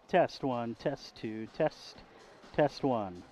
Test one, test two, test one.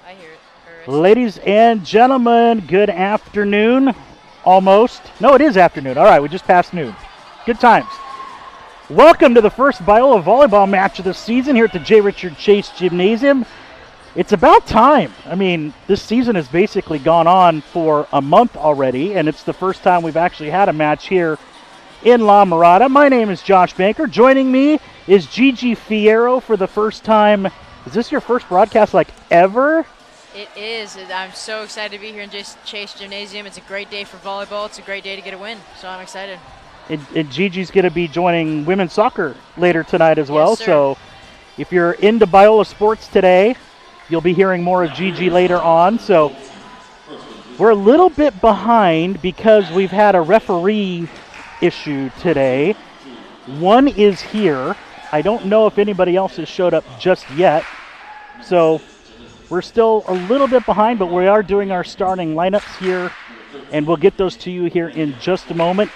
I hear it. Or I see it. Ladies and gentlemen, good afternoon. Almost. No, it is afternoon. All right, we just passed noon. Good times. Welcome to the first Biola volleyball match of the season here at the J. Richard Chase Gymnasium. It's about time. I mean, this season has basically gone on for a month already, and it's the first time we've actually had a match here in La Mirada. My name is Josh Banker. Joining me is Gigi Fierro for the first time. Is this your first broadcast like ever? It is. I'm so excited to be here in Chase Gymnasium. It's a great day for volleyball. It's a great day to get a win. So I'm excited. And Gigi's going to be joining women's soccer later tonight as well. Yes, sir. So if you're into Biola sports today, you'll be hearing more of Gigi later on. So we're a little bit behind because we've had a referee issue today. One is here. I don't know if anybody else has showed up just yet. So we're still a little bit behind, but we are doing our starting lineups here, and we'll get those to you here in just a moment.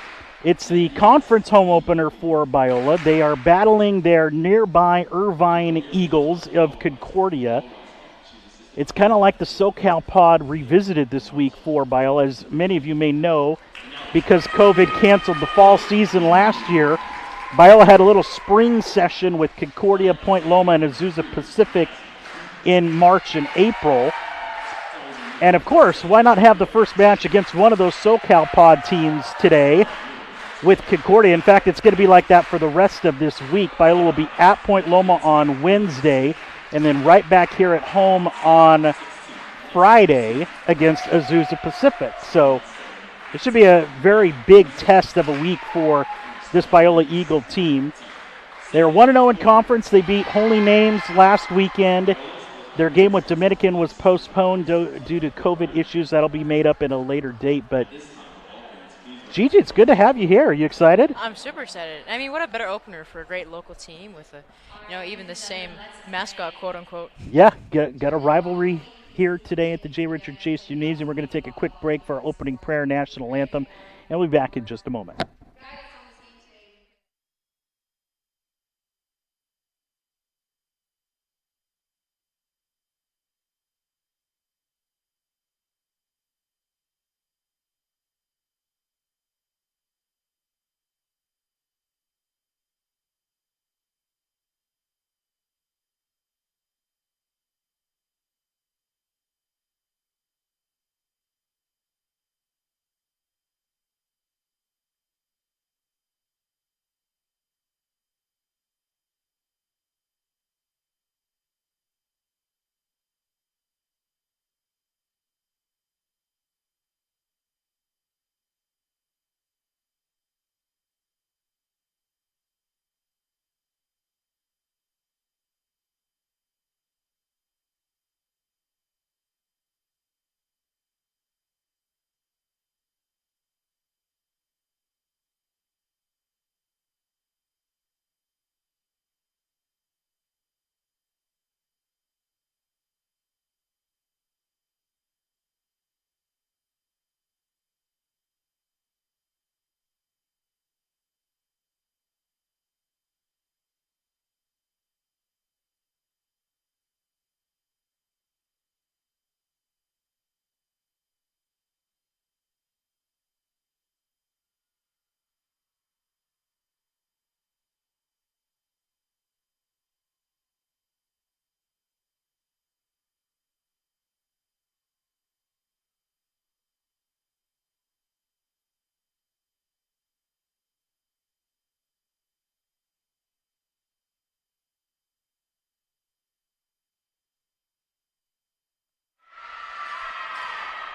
It's the conference home opener for Biola. They are battling their nearby Irvine Eagles of Concordia. It's kind of like the SoCal Pod revisited this week for Biola. As many of you may know, because COVID canceled the fall season last year, Biola had a little spring session with Concordia, Point Loma, and Azusa Pacific in March and April. And of course, why not have the first match against one of those SoCal Pod teams today with Concordia? In fact, it's going to be like that for the rest of this week. Biola will be at Point Loma on Wednesday, and then right back here at home on Friday against Azusa Pacific. So it should be a very big test of a week for this Biola Eagle team. They're 1-0 in conference. They beat Holy Names last weekend. Their game with Dominican was postponed due to COVID issues. That'll be made up in a later date. But Gigi, it's good to have you here. Are you excited? I'm super excited. I mean, what a better opener for a great local team with even the same mascot, quote unquote. Yeah, got a rivalry here today at the J. Richard Chase Gymnasium. We're going to take a quick break for our opening prayer national anthem, and we'll be back in just a moment.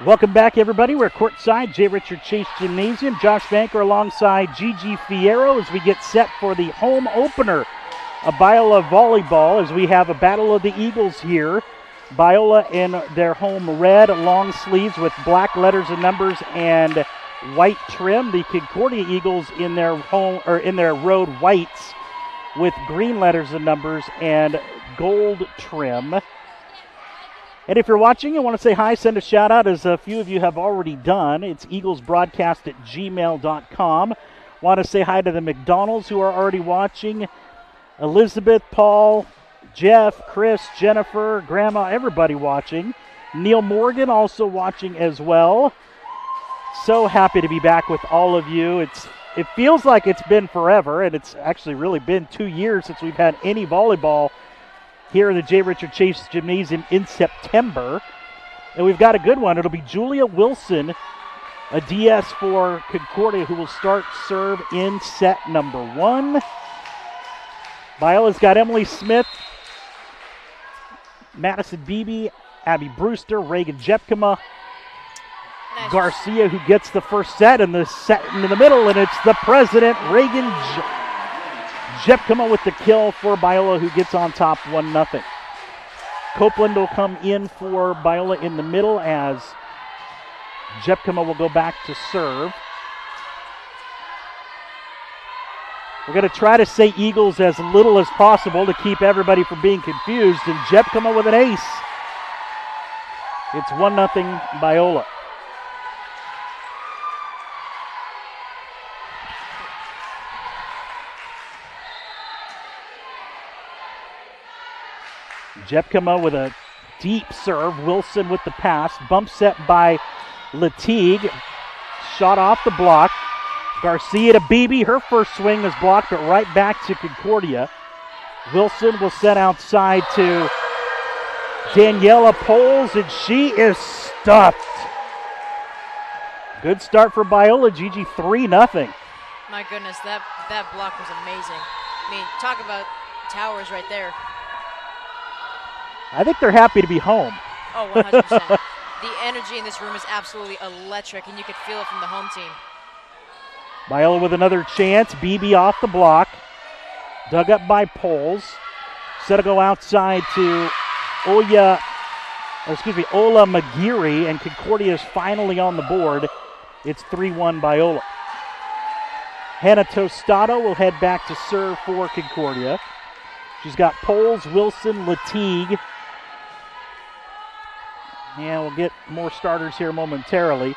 Welcome back, everybody. We're courtside, J. Richard Chase Gymnasium. Josh Banker alongside Gigi Fierro as we get set for the home opener of Biola Volleyball as we have a battle of the Eagles here. Biola in their home red long sleeves with black letters and numbers and white trim. The Concordia Eagles in their home or in their road whites with green letters and numbers and gold trim. And if you're watching and want to say hi, send a shout out as a few of you have already done. It's eaglesbroadcast@gmail.com. Want to say hi to the McDonald's who are already watching. Elizabeth, Paul, Jeff, Chris, Jennifer, Grandma, everybody watching. Neil Morgan also watching as well. So happy to be back with all of you. It feels like it's been forever, and it's actually really been 2 years since we've had any volleyball here in the J. Richard Chase Gymnasium in September. And we've got a good one. It'll be Julia Wilson, a DS for Concordia, who will start serve in set number 1. Biola's got Emily Smith, Madison Beebe, Abby Brewster, Reagan Jepkema, Nice. Garcia, who gets the first set, and the set into the middle, and it's the president, Reagan Jepkema with the kill for Biola, who gets on top 1-0. Copeland will come in for Biola in the middle as Jepkema will go back to serve. We're going to try to say Eagles as little as possible to keep everybody from being confused, and Jepkema with an ace. It's 1-0 Biola. Jepkema with a deep serve. Wilson with the pass. Bump set by Latigue. Shot off the block. Garcia to Beebe. Her first swing is blocked, but right back to Concordia. Wilson will set outside to Daniela Poles, and she is stuffed. Good start for Biola. Gigi 3-0. My goodness, that block was amazing. I mean, talk about towers right there. I think they're happy to be home. Oh, 100%. The energy in this room is absolutely electric, and you could feel it from the home team. Biola with another chance. Beebe off the block. Dug up by Poles. Set to go outside to Ola McGeary, and Concordia is finally on the board. It's 3-1 Biola. Hannah Tostado will head back to serve for Concordia. She's got Poles, Wilson, Latigue. And we'll get more starters here momentarily.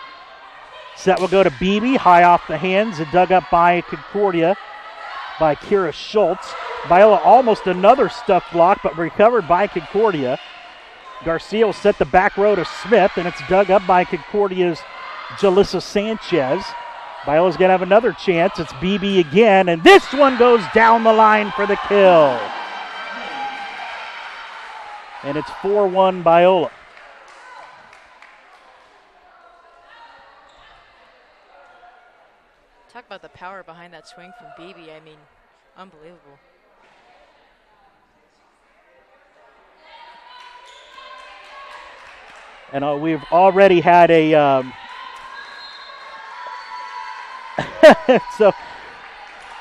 Set will go to Beebe, high off the hands, and dug up by Concordia by Kira Schultz. Biola almost another stuffed block, but recovered by Concordia. Garcia will set the back row to Smith, and it's dug up by Concordia's Jalissa Sanchez. Biola's going to have another chance. It's Beebe again, and this one goes down the line for the kill. And it's 4-1 Biola. Talk about the power behind that swing from Beebe. I mean, unbelievable. And we've already had a so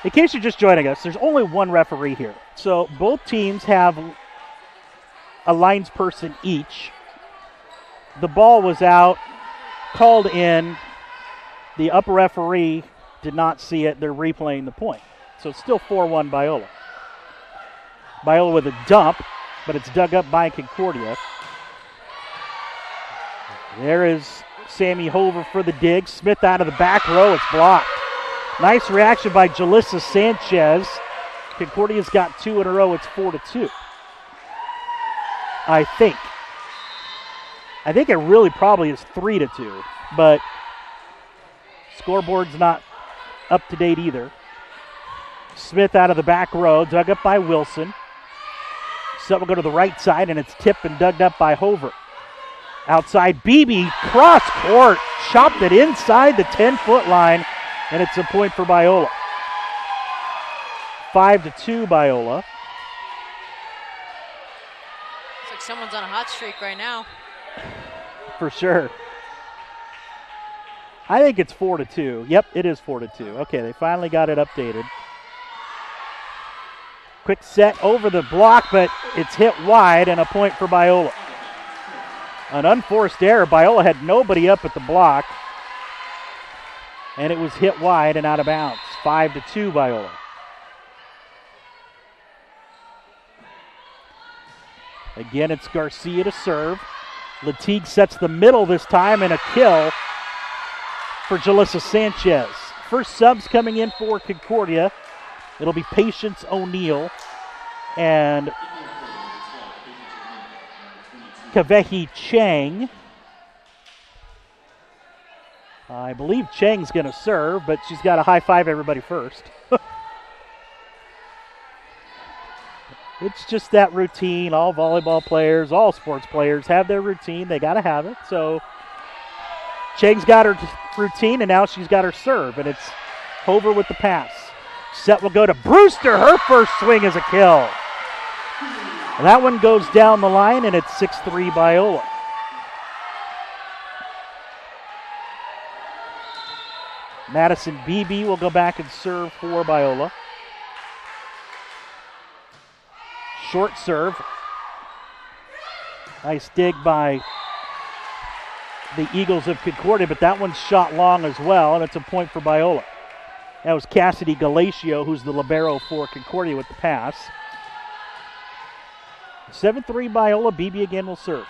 in case you're just joining us, there's only one referee here. So both teams have a linesperson each. The ball was out, called in. The upper referee did not see it. They're replaying the point. So it's still 4-1 Biola. Biola with a dump, but it's dug up by Concordia. There is Sammy Hover for the dig. Smith out of the back row. It's blocked. Nice reaction by Jalissa Sanchez. Concordia's got 2 in a row. It's 4-2. I think it really probably is 3-2, but scoreboard's not up to date either. Smith out of the back row, dug up by Wilson. Set will go to the right side, and it's tipped and dug up by Hover. Outside, Beebe, cross court, chopped it inside the 10-foot line, and it's a point for Biola. 5-2 Biola. It's like someone's on a hot streak right now. For sure. I think it's 4-2. Yep, it is 4-2. Okay, they finally got it updated. Quick set over the block, but it's hit wide and a point for Biola. An unforced error. Biola had nobody up at the block, and it was hit wide and out of bounds. 5-2 Biola. Again, it's Garcia to serve. Latigue sets the middle this time, and a kill for Jalissa Sanchez. First subs coming in for Concordia. It'll be Patience O'Neill and Kavehi Chang. I believe Chang's going to serve, but she's got to high-five everybody first. It's just that routine. All volleyball players, all sports players have their routine. They got to have it. So Chang's got her routine, and now she's got her serve, and it's Hover with the pass. Set will go to Brewster. Her first swing is a kill. And that one goes down the line, and it's 6-3 Biola. Madison Beebe will go back and serve for Biola. Short serve. Nice dig by the Eagles of Concordia, but that one's shot long as well, and it's a point for Biola. That was Cassidy Galatio, who's the libero for Concordia, with the pass. 7-3 Biola. Beebe again will serve.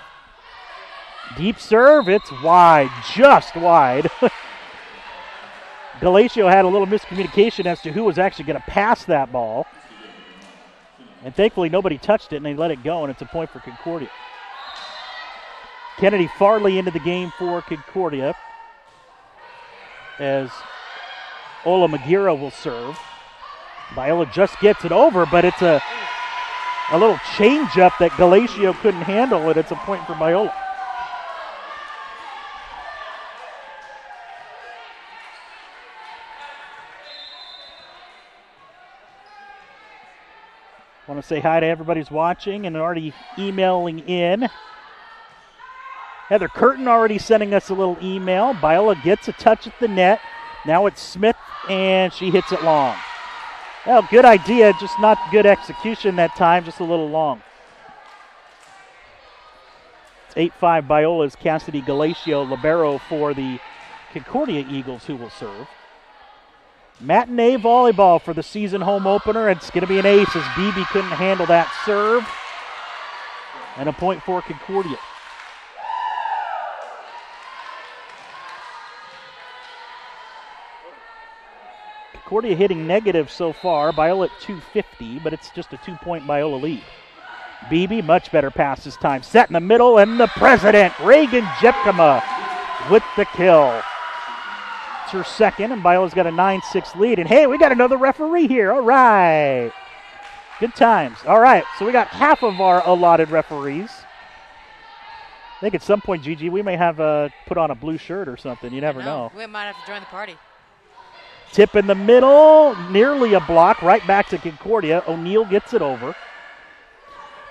Deep serve, it's wide, just wide. Galatio had a little miscommunication as to who was actually going to pass that ball. And thankfully nobody touched it, and they let it go, and it's a point for Concordia. Kennedy Farley into the game for Concordia as Ola Magira will serve. Biola just gets it over, but it's a little change-up that Galatio couldn't handle, and it's a point for Biola. Want to say hi to everybody who's watching and already emailing in. Heather Curtin already sending us a little email. Biola gets a touch at the net. Now it's Smith, and she hits it long. Well, good idea, just not good execution that time, just a little long. It's 8-5 Biola's Cassidy Galatio, libero for the Concordia Eagles, who will serve. Matinee volleyball for the season home opener. It's going to be an ace as Beebe couldn't handle that serve. And a point for Concordia. Concordia hitting negative so far. Biola at 250, but it's just a 2-point Biola lead. Beebe, much better pass this time. Set in the middle, and the president, Reagan Jepkema, with the kill. It's her second, and Biola's got a 9-6 lead. And hey, we got another referee here. All right. Good times. All right, so we got half of our allotted referees. I think at some point, Gigi, we may have put on a blue shirt or something. You never know. We might have to join the party. Tip in the middle, nearly a block, right back to Concordia. O'Neill gets it over.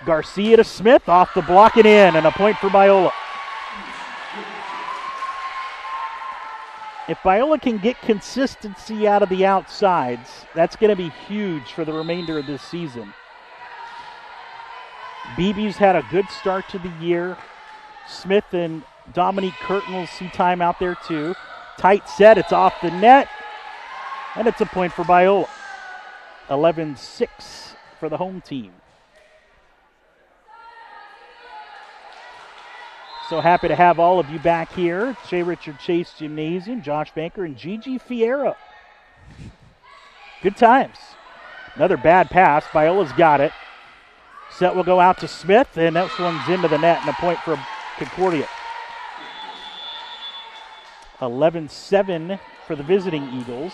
Garcia to Smith, off the block and in, and a point for Biola. If Biola can get consistency out of the outsides, that's going to be huge for the remainder of this season. Beebe's had a good start to the year. Smith and Dominique Curtin will see time out there too. Tight set, it's off the net, and it's a point for Biola. 11-6 for the home team. So happy to have all of you back here at J. Richard Chase Gymnasium. Josh Banker and Gigi Fierro. Good times. Another bad pass. Biola's got it. Set will go out to Smith, and that one's into the net, and a point for Concordia. 11-7 for the visiting Eagles.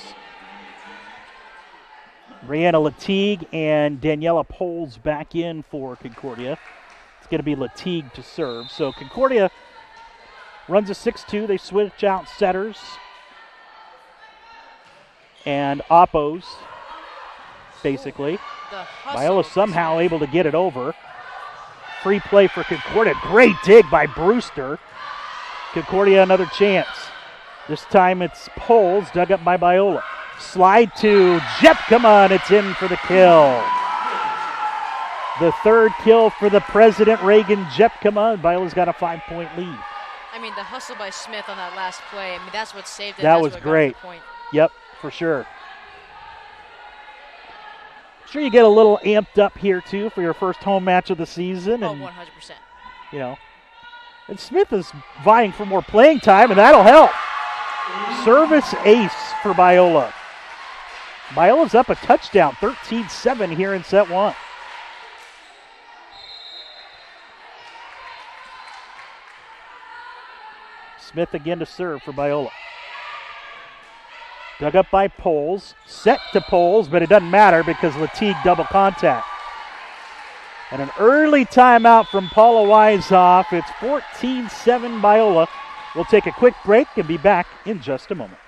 Brianna Latigue and Daniela Poles back in for Concordia. It's going to be Latigue to serve. So Concordia runs a 6-2. They switch out setters and oppos, basically. Biola somehow able to get it over. Free play for Concordia. Great dig by Brewster. Concordia another chance. This time it's Poles, dug up by Biola. Slide to Jep, come on, it's in for the kill. The third kill for the President Reagan Jep, come on. Biola's got a 5-point lead. I mean, the hustle by Smith on that last play, I mean, that's what saved it. That that's was what great. Got the point. Yep, for sure. Sure, you get a little amped up here, too, for your first home match of the season. And, 100%. You know, and Smith is vying for more playing time, and that'll help. Service ace for Biola. Biola's up a touchdown, 13-7 here in set one. Smith again to serve for Biola. Dug up by Poles, set to Poles, but it doesn't matter because Latigue double contact. And an early timeout from Paula Wisehoff. It's 14-7 Biola. We'll take a quick break and be back in just a moment.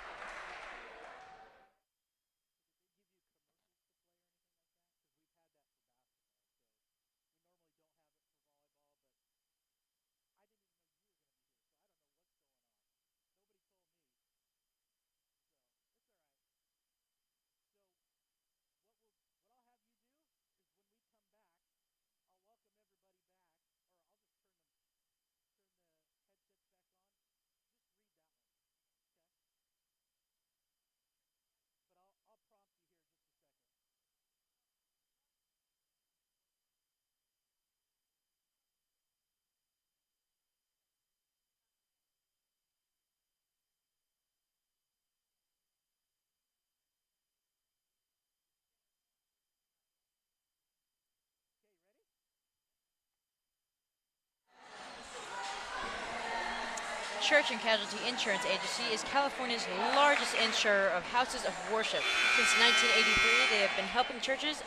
Church and Casualty Insurance Agency is California's largest insurer of houses of worship. Since 1983, they have been helping churches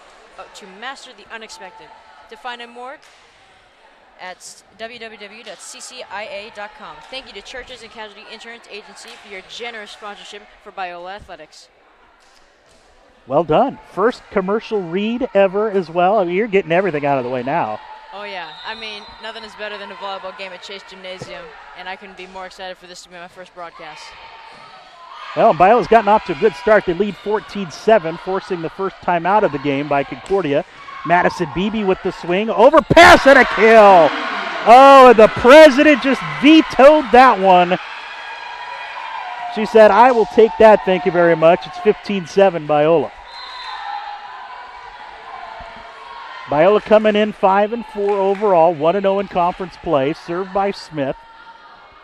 to master the unexpected. To find out more at www.ccia.com. Thank you to Churches and Casualty Insurance Agency for your generous sponsorship for Biola Athletics. Well done. First commercial read ever as well. I mean, you're getting everything out of the way now. Oh, yeah. I mean, nothing is better than a volleyball game at Chase Gymnasium, and I couldn't be more excited for this to be my first broadcast. Well, Biola's gotten off to a good start. They lead 14-7, forcing the first time out of the game by Concordia. Madison Beebe with the swing. Overpass and a kill. Oh, the president just vetoed that one. She said, I will take that, thank you very much. It's 15-7 Biola. Biola coming in 5-4 overall, 1-0 in conference play, served by Smith.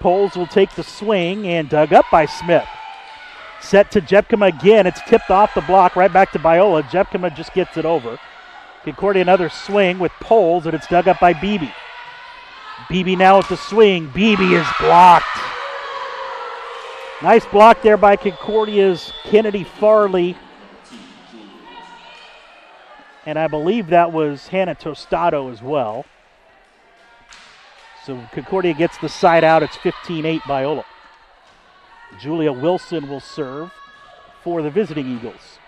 Poles will take the swing and dug up by Smith. Set to Jepkema again. It's tipped off the block right back to Biola. Jepkema just gets it over. Concordia another swing with Poles, and it's dug up by Beebe. Beebe now with the swing. Beebe is blocked. Nice block there by Concordia's Kennedy Farley. And I believe that was Hannah Tostado as well. So Concordia gets the side out. It's 15-8 Biola. Julia Wilson will serve for the visiting Eagles.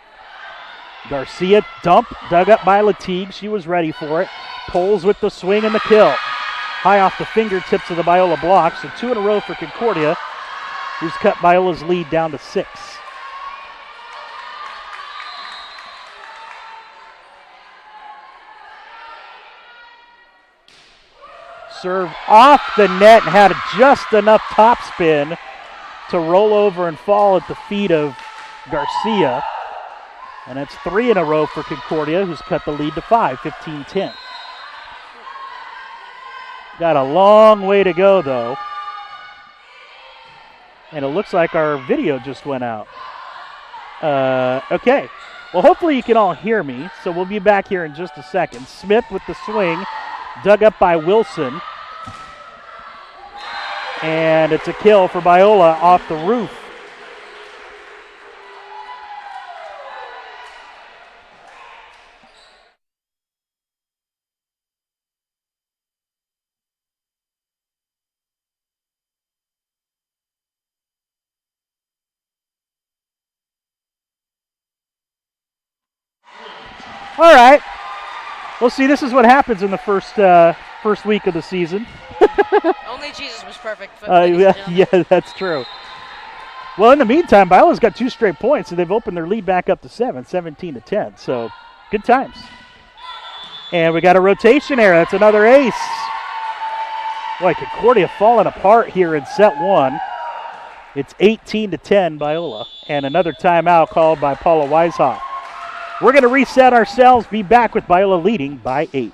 Garcia dump, dug up by Latigue. She was ready for it. Poles with the swing and the kill. High off the fingertips of the Biola block. So 2 in a row for Concordia, who's cut Biola's lead down to 6. Serve off the net and had just enough topspin to roll over and fall at the feet of Garcia. And it's 3 in a row for Concordia, who's cut the lead to 5, 15-10. Got a long way to go, though. And it looks like our video just went out. Okay. Well, hopefully you can all hear me, so we'll be back here in just a second. Smith with the swing, dug up by Wilson. And it's a kill for Biola off the roof. All right. Well, see, this is what happens in the first week of the season. Only Jesus was perfect. Yeah, that's true. Well, in the meantime, Biola's got 2 straight points, so they've opened their lead back up to 17-10. So good times. And we got a rotation error. That's another ace. Boy, Concordia falling apart here in set 1. It's 18-10 Biola. And another timeout called by Paula Weishoff. We're going to reset ourselves, be back with Biola leading by 8.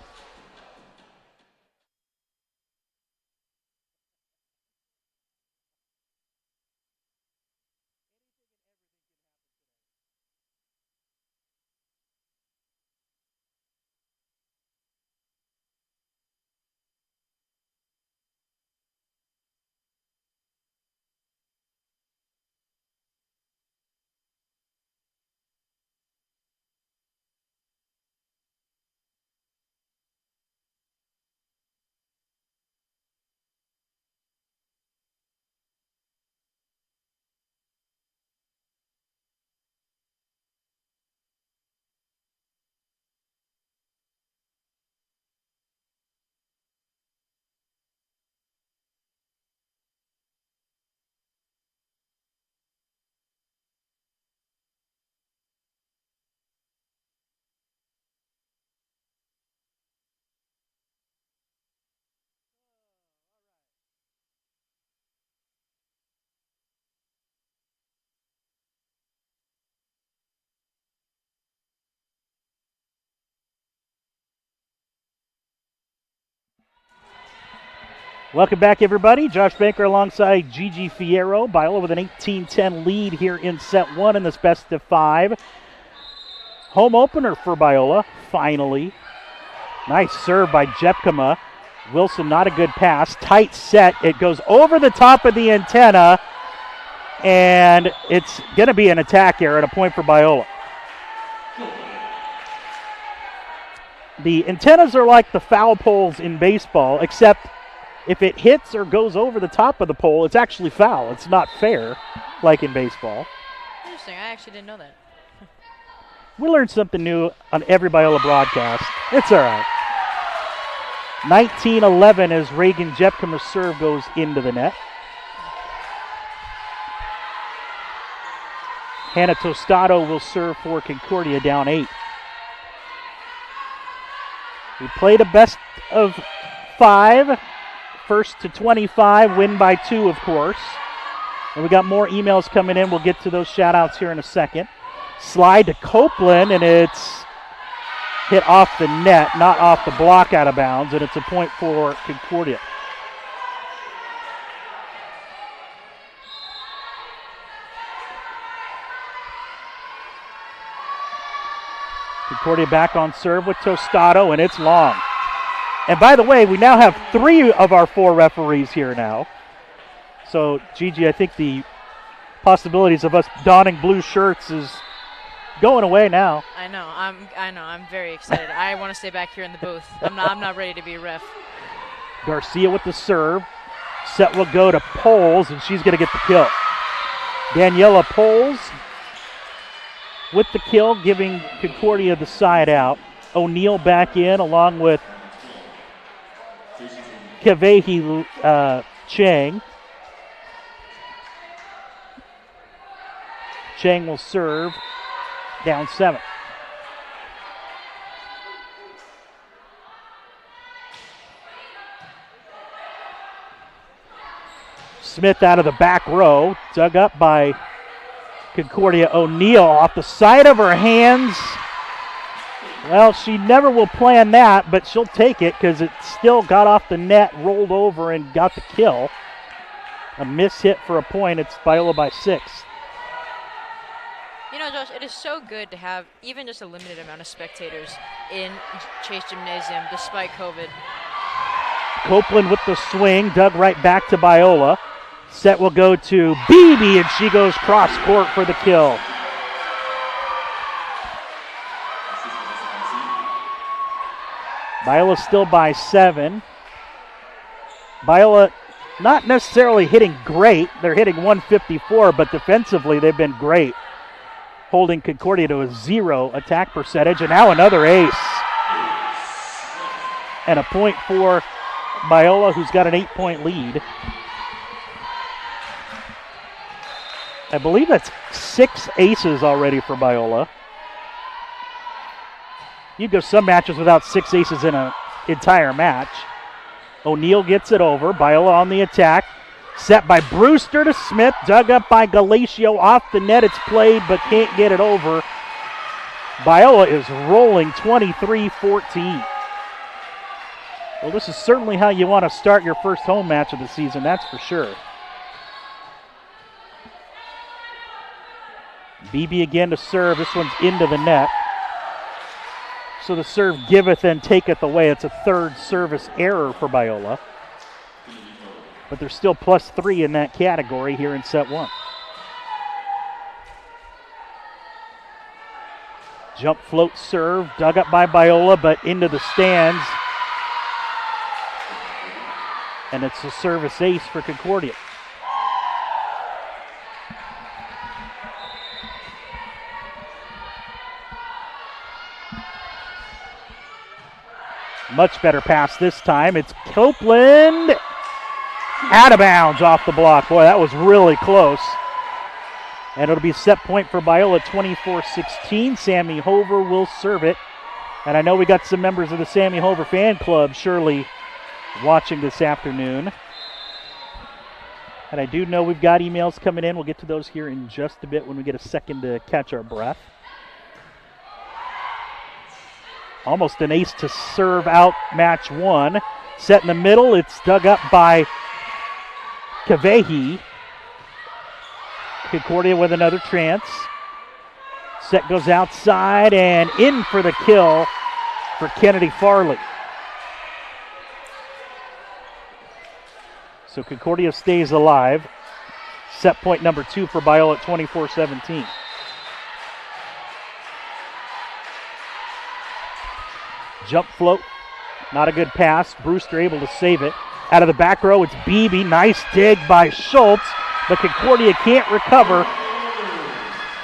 Welcome back, everybody. Josh Banker alongside Gigi Fierro. Biola with an 18-10 lead here in set 1 in this best of 5. Home opener for Biola, finally. Nice serve by Jepkema. Wilson, not a good pass. Tight set. It goes over the top of the antenna, and it's going to be an attack error and a point for Biola. The antennas are like the foul poles in baseball, except if it hits or goes over the top of the pole, it's actually foul. It's not fair, like in baseball. Interesting. I actually didn't know that. We learned something new on every Biola broadcast. It's all right. 19-11 as Reagan Jepkema's serve goes into the net. Hannah Tostado will serve for Concordia, down 8. We played a best of 5. First to 25, win by 2, of course. And we got more emails coming in. We'll get to those shout-outs here in a second. Slide to Copeland, and it's hit off the net, not off the block out of bounds, and it's a point for Concordia. Concordia back on serve with Tostado, and it's long. And by the way, we now have 3 of our 4 referees here now. So, Gigi, I think the possibilities of us donning blue shirts is going away now. I know. I'm very excited. I want to stay back here in the booth. I'm not ready to be a ref. Garcia with the serve. Set will go to Poles, and she's going to get the kill. Daniela Poles with the kill, giving Concordia the side out. O'Neill back in along with Kavehi Chang. Chang will serve, down 7. Smith out of the back row, dug up by Concordia. O'Neill off the side of her hands. Well, she never will plan that, but she'll take it because it still got off the net, rolled over, and got the kill. A miss hit for a point. It's Biola by 6. You know, Josh, it is so good to have even just a limited amount of spectators in Chase Gymnasium despite COVID. Copeland with the swing, dug right back to Biola. Set will go to Beebe, and she goes cross court for the kill. Biola still by 7. Biola not necessarily hitting great. They're hitting 154, but defensively they've been great, holding Concordia to a 0 attack percentage. And now another ace. And a point for Biola, who's got an 8-point lead. I believe that's 6 aces already for Biola. You go some matches without 6 aces in an entire match. O'Neal gets it over. Biola on the attack. Set by Brewster to Smith. Dug up by Galatio. Off the net. It's played but can't get it over. Biola is rolling 23-14. Well, this is certainly how you want to start your first home match of the season, that's for sure. Beebe again to serve. This one's into the net. So the serve giveth and taketh away. It's a third service error for Biola. But they're still +3 in that category here in set 1. Jump float serve, dug up by Biola, but into the stands. And it's a service ace for Concordia. Much better pass this time. It's Copeland. Out of bounds off the block. Boy, that was really close. And it'll be set point for Biola, 24-16. Sammy Hover will serve it. And I know we got some members of the Sammy Hover fan club surely watching this afternoon. And I do know we've got emails coming in. We'll get to those here in just a bit when we get a second to catch our breath. Almost an ace to serve out match 1. Set in the middle. It's dug up by Kavehi. Concordia with another chance. Set goes outside and in for the kill for Kennedy Farley. So Concordia stays alive. Set point number 2 for Biola at 24-17. Jump float, not a good pass. Brewster able to save it. Out of the back row, it's Beebe. Nice dig by Schultz, but Concordia can't recover.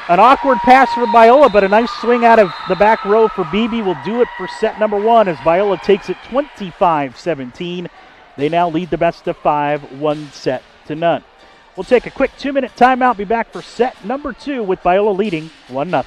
An awkward pass for Biola, but a nice swing out of the back row for Beebe will do it for set number 1 as Biola takes it 25-17. They now lead the best of 5, 1-0. We'll take a quick 2-minute timeout, be back for set number 2 with Biola leading 1-0.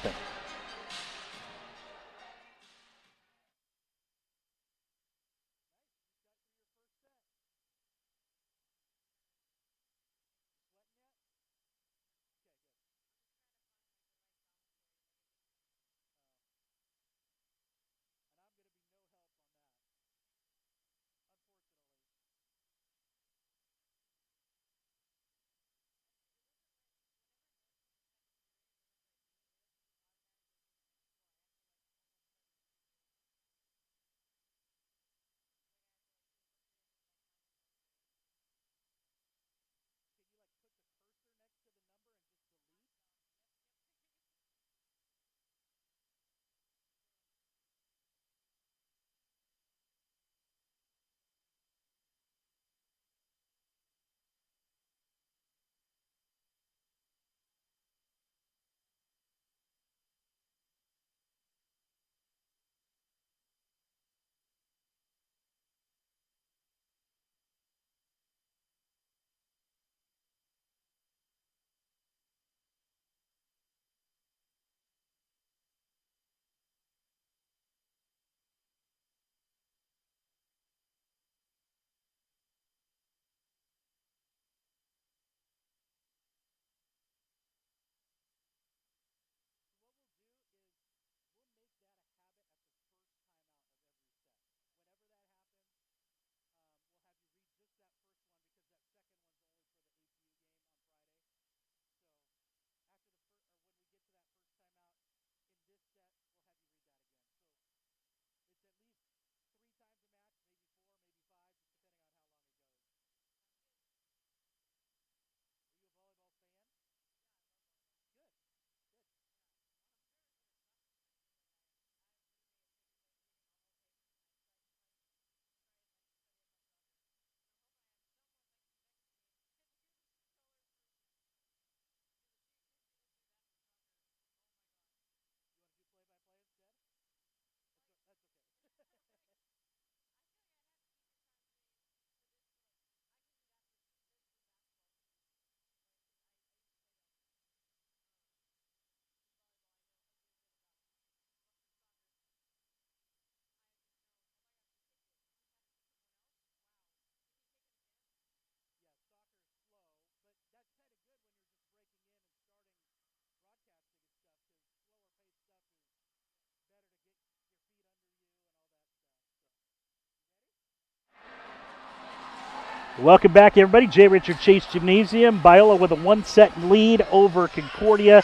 Welcome back, everybody. J. Richard Chase Gymnasium. Biola with a 1-set lead over Concordia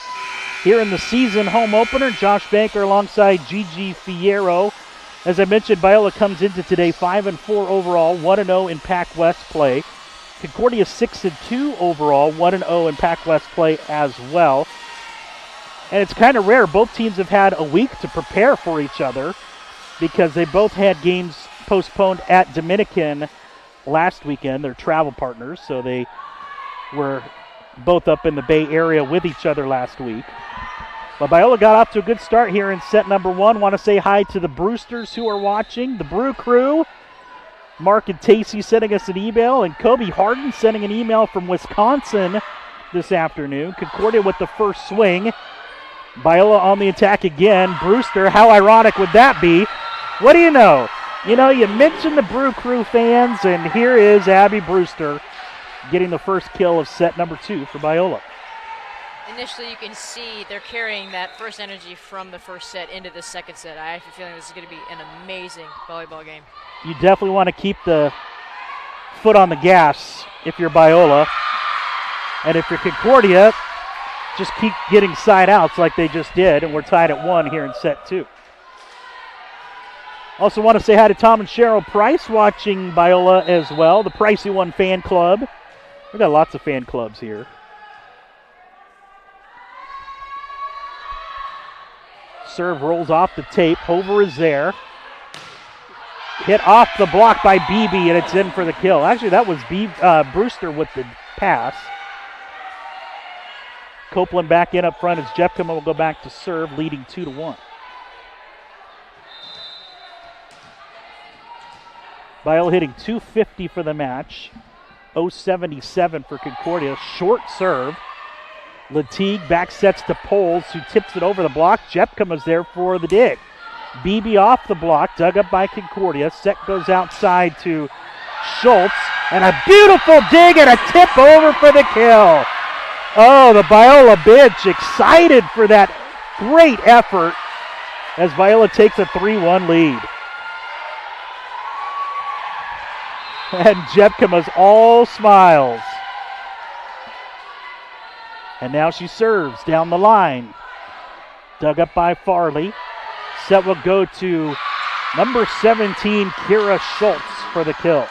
here in the season home opener. Josh Banker alongside Gigi Fierro. As I mentioned, Biola comes into today 5-4 overall, 1-0 in Pac West play. Concordia 6-2 overall, 1-0 in Pac West play as well. And it's kind of rare. Both teams have had a week to prepare for each other because they both had games postponed at Dominican last weekend. They're travel partners, so they were both up in the Bay Area with each other last week. But Biola got off to a good start here in set number one. Want to say hi to the Brewsters who are watching, the Brew Crew. Mark and Tacey sending us an email, and Kobe Harden sending an email from Wisconsin this afternoon. Concordia with the first swing. Biola on the attack again. Brewster, how ironic would that be? What do you know? You know, you mentioned the Brew Crew fans, and here is Abby Brewster getting the first kill of set number two for Biola. Initially, you can see they're carrying that first energy from the first set into the second set. I have a feeling this is going to be an amazing volleyball game. You definitely want to keep the foot on the gas if you're Biola. And if you're Concordia, just keep getting side outs like they just did, and we're tied at 1 here in set 2. Also want to say hi to Tom and Cheryl Price watching Biola as well, the Pricey One fan club. We've got lots of fan clubs here. Serve rolls off the tape. Hover is there. Hit off the block by Beebe, and it's in for the kill. Actually, that was Brewster with the pass. Copeland back in up front as Jepkema will go back to serve, leading 2-1. Biola hitting .250 for the match. 0.77 for Concordia. Short serve. Latigue back sets to Poles, who tips it over the block. Jepkema's there for the dig. Beebe off the block, dug up by Concordia. Set goes outside to Schultz. And a beautiful dig and a tip over for the kill. Oh, the Biola bench excited for that great effort as Biola takes a 3-1 lead. And Jepkema's all smiles. And now she serves down the line. Dug up by Farley. Set will go to number 17, Kira Schultz, for the kill.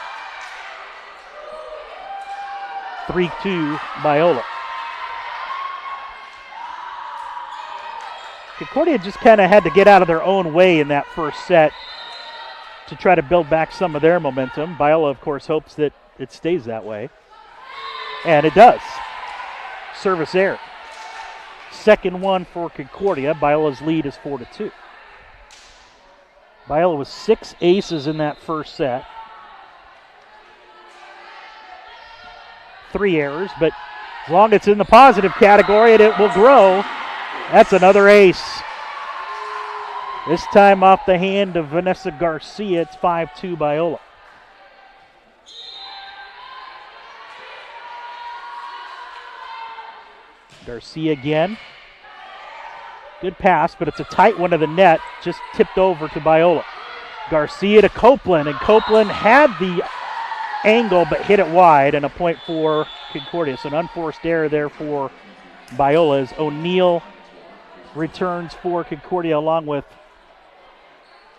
3-2 Biola. Concordia just kind of had to get out of their own way in that first set to try to build back some of their momentum. Biola, of course, hopes that it stays that way. And it does. Service error. Second one for Concordia. Biola's lead is 4-2. Biola with 6 aces in that first set. 3 errors, but as long as it's in the positive category, it will grow. That's another ace. This time off the hand of Vanessa Garcia. It's 5-2 Biola. Garcia again. Good pass, but it's a tight one to the net. Just tipped over to Biola. Garcia to Copeland, and Copeland had the angle but hit it wide, and a point for Concordia. So an unforced error there for Biola as O'Neill returns for Concordia along with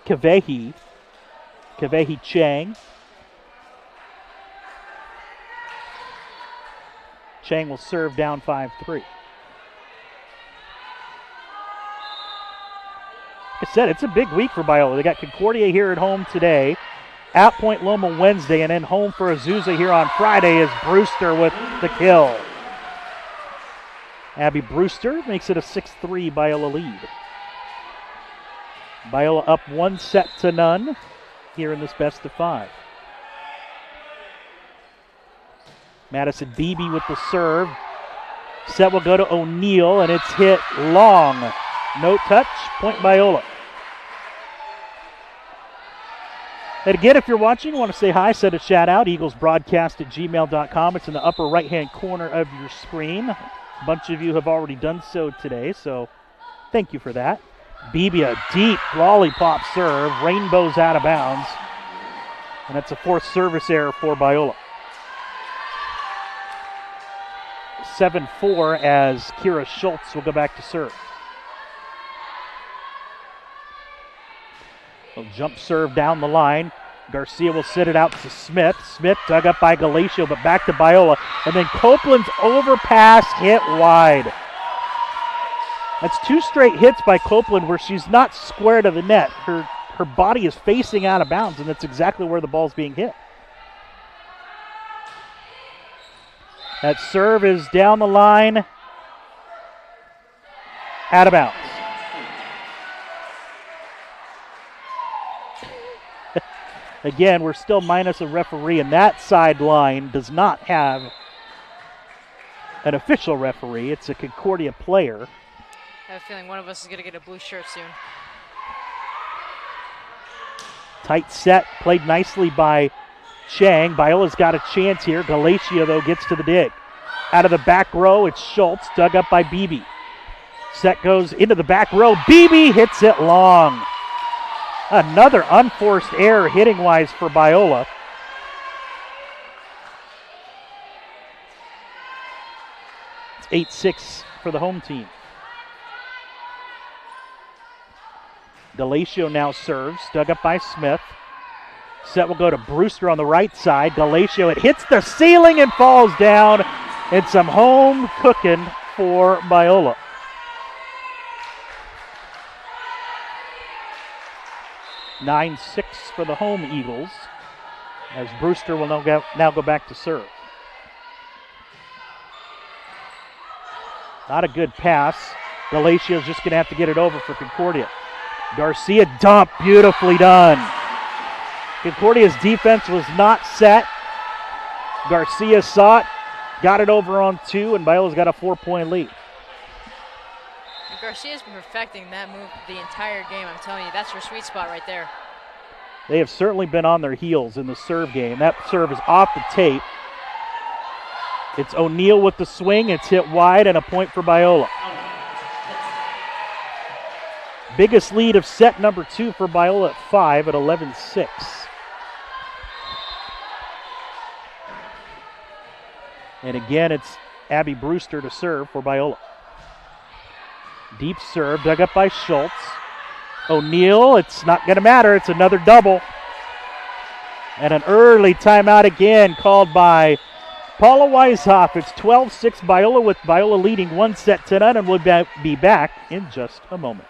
Kavehi Chang. Chang will serve down 5-3. Like I said, it's a big week for Biola. They got Concordia here at home today, at Point Loma Wednesday, and then home for Azusa here on Friday is Brewster with the kill. Abby Brewster makes it a 6-3 Biola lead. Biola up 1-0 here in this best of 5. Madison Beebe with the serve. Set will go to O'Neill, and it's hit long. No touch, point Biola. And again, if you're watching, you want to say hi, send a shout out, eaglesbroadcast@gmail.com. It's in the upper right-hand corner of your screen. A bunch of you have already done so today, so thank you for that. Beebe, a deep lollipop serve, rainbows out of bounds. And that's a 4th service error for Biola. 7-4 as Kira Schultz will go back to serve. A jump serve down the line. Garcia will sit it out to Smith. Smith dug up by Galatio, but back to Biola. And then Copeland's overpass hit wide. That's 2 straight hits by Copeland where she's not square to the net. Her body is facing out of bounds, and that's exactly where the ball's being hit. That serve is down the line, out of bounds. Again, we're still minus a referee, and that sideline does not have an official referee. It's a Concordia player. I have a feeling one of us is going to get a blue shirt soon. Tight set, played nicely by Chang. Biola's got a chance here. Galatio, though, gets to the dig. Out of the back row, it's Schultz, dug up by Beebe. Set goes into the back row. Beebe hits it long. Another unforced error hitting-wise for Biola. It's 8-6 for the home team. Galatio now serves, dug up by Smith. Set will go to Brewster on the right side. Galatio, it hits the ceiling and falls down. It's some home cooking for Biola. (9-6) for the home Eagles, as Brewster will now go back to serve. Not a good pass. Galatio's just going to have to get it over for Concordia. Garcia dump, beautifully done. Concordia's defense was not set. Garcia saw it, got it over on 2, and Biola's got a 4-point lead. Garcia's been perfecting that move the entire game. I'm telling you, that's her sweet spot right there. They have certainly been on their heels in the serve game. That serve is off the tape. It's O'Neal with the swing. It's hit wide and a point for Biola. Biggest lead of set number 2 for Biola at 5 at 11-6. And again, it's Abby Brewster to serve for Biola. Deep serve, dug up by Schultz. O'Neal, it's not going to matter. It's another double. And an early timeout again called by Paula Weishoff. It's 12-6 Biola, with Biola leading 1-0, and we'll be back in just a moment.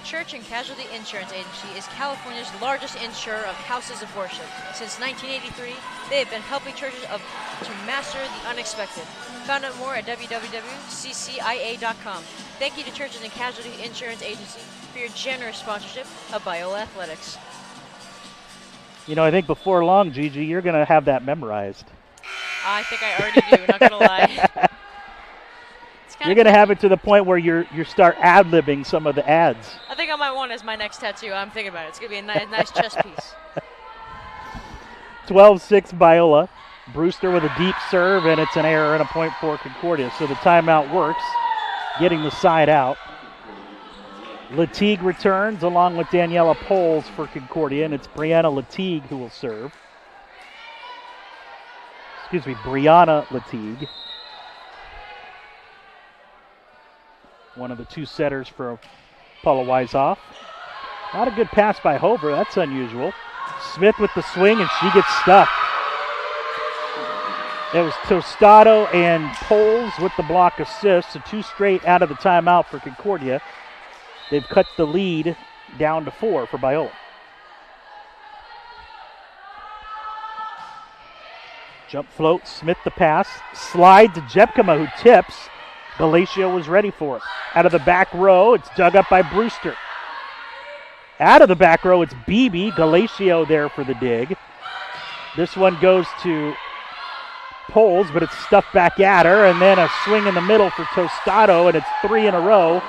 Church and Casualty Insurance Agency is California's largest insurer of houses of worship. Since 1983, they have been helping churches to master the unexpected. Find out more at www.ccia.com. Thank you to Churches and Casualty Insurance Agency for your generous sponsorship of Biola Athletics. You know, I think before long, Gigi, you're going to have that memorized. I think I already do, not going to lie. You're going to have it to the point where you start ad-libbing some of the ads. I think I might want it as my next tattoo. I'm thinking about it. It's going to be a nice chest piece. 12-6 Biola. Brewster with a deep serve, and it's an error and a point for Concordia. So the timeout works, getting the side out. Latigue returns along with Daniela Poles for Concordia, and it's Brianna Latigue who will serve. Excuse me, Brianna Latigue. One of the 2 setters for Paula Weishoff. Not a good pass by Hover. That's unusual. Smith with the swing, and she gets stuck. It was Tostado and Poles with the block assist. So 2 straight out of the timeout for Concordia. They've cut the lead down to 4 for Biola. Jump float, Smith the pass. Slide to Jepkema, who tips. Galatio was ready for it. Out of the back row, it's dug up by Brewster. Out of the back row, it's Beebe. Galatio there for the dig. This one goes to Poles, but it's stuffed back at her, and then a swing in the middle for Tostado, and it's 3 in a row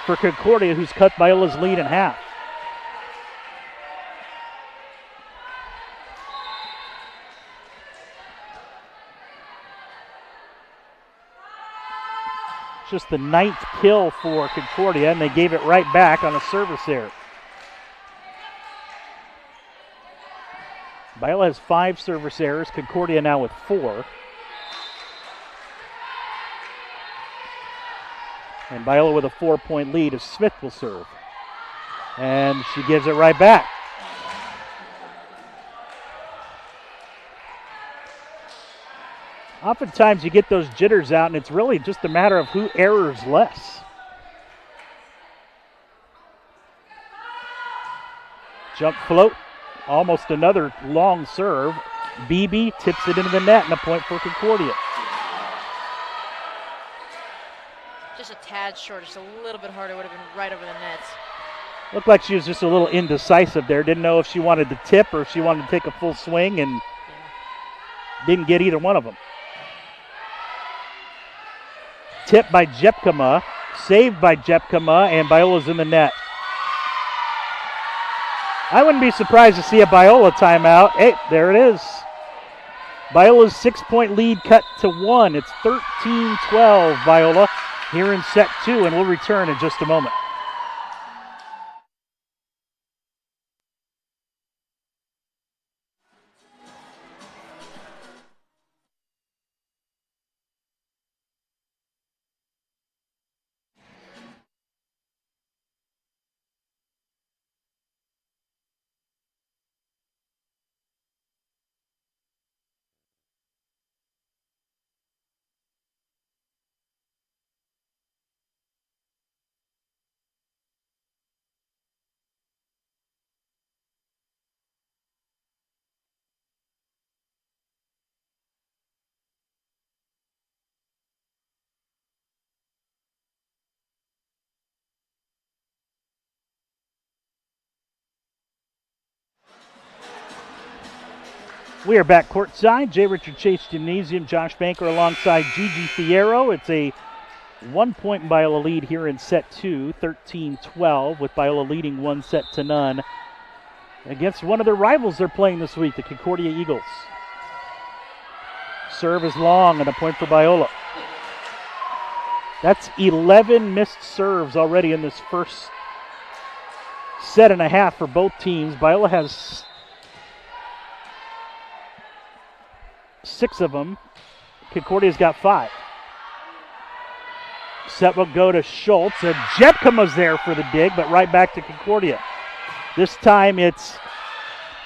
for Concordia, who's cut Biola's lead in half. Just the 9th kill for Concordia, and they gave it right back on a service error. Biola has 5 service errors, Concordia now with 4. And Biola with a 4-point lead as Smith will serve. And she gives it right back. Oftentimes you get those jitters out, and it's really just a matter of who errors less. Jump float, almost another long serve. Beebe tips it into the net, and a point for Concordia. Just a tad short, just a little bit harder, would have been right over the nets. Looked like she was just a little indecisive there. Didn't know if she wanted to tip or if she wanted to take a full swing, and didn't get either one of them. Tip by Jepkema, saved by Jepkema, and Biola's in the net. I wouldn't be surprised to see a Biola timeout. Hey, there it is. Biola's 6-point lead cut to 1. It's 13-12 Biola here in set 2, and we'll return in just a moment. We are back courtside, J. Richard Chase Gymnasium. Josh Banker alongside Gigi Fierro. It's a 1-point Biola lead here in set 2, 13-12, with Biola leading 1-0 against one of their rivals they're playing this week, the Concordia Eagles. Serve is long and a point for Biola. That's 11 missed serves already in this first set and a half for both teams. Biola has 6 of them. Concordia's got 5. Set will go to Schultz, and Jepkema's there for the dig, but right back to Concordia. This time it's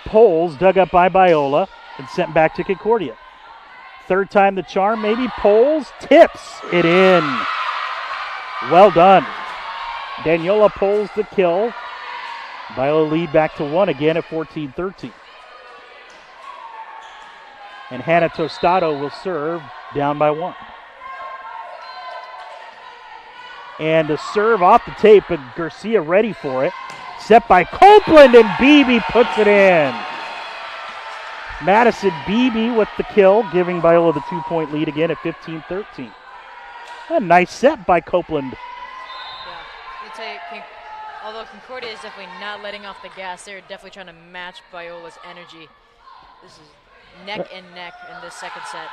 Poles dug up by Biola and sent back to Concordia. Third time the charm, maybe Poles tips it in. Well done. Daniela Poles the kill. Biola lead back to 1 again at 14-13. And Hannah Tostado will serve down by 1. And the serve off the tape, but Garcia ready for it. Set by Copeland, and Beebe puts it in. Madison Beebe with the kill, giving Biola the 2-point lead again at 15-13. A nice set by Copeland. Yeah, I'd say although Concordia is definitely not letting off the gas, they're definitely trying to match Biola's energy. This is neck and neck in this second set.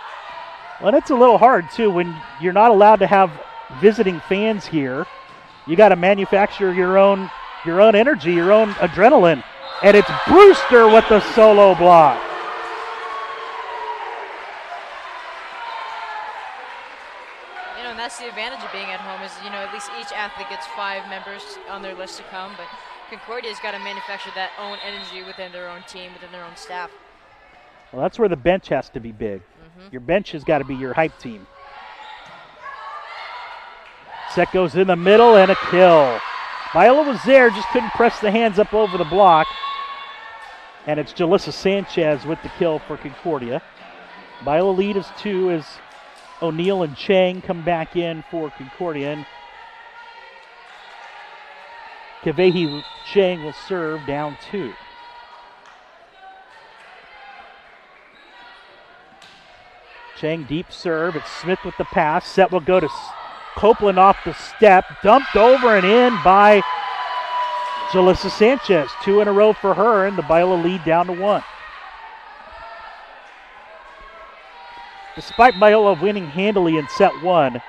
Well, that's a little hard, too, when you're not allowed to have visiting fans here. You got to manufacture your own energy, your own adrenaline. And it's Brewster with the solo block. You know, and that's the advantage of being at home is, you know, at least each athlete gets 5 members on their list to come, but Concordia's got to manufacture that own energy within their own team, within their own staff. Well, that's where the bench has to be big. Your bench has got to be your hype team. Set goes in the middle and a kill. Biola was there, just couldn't press the hands up over the block. And it's Jalissa Sanchez with the kill for Concordia. Biola lead is 2 as O'Neill and Chang come back in for Concordia. And Kavehi Chang will serve down 2. Chang deep serve. It's Smith with the pass. Set will go to Copeland off the step. Dumped over and in by Jalissa Sanchez. 2 in a row for her, and the Biola lead down to 1. Despite Biola winning handily in set 1,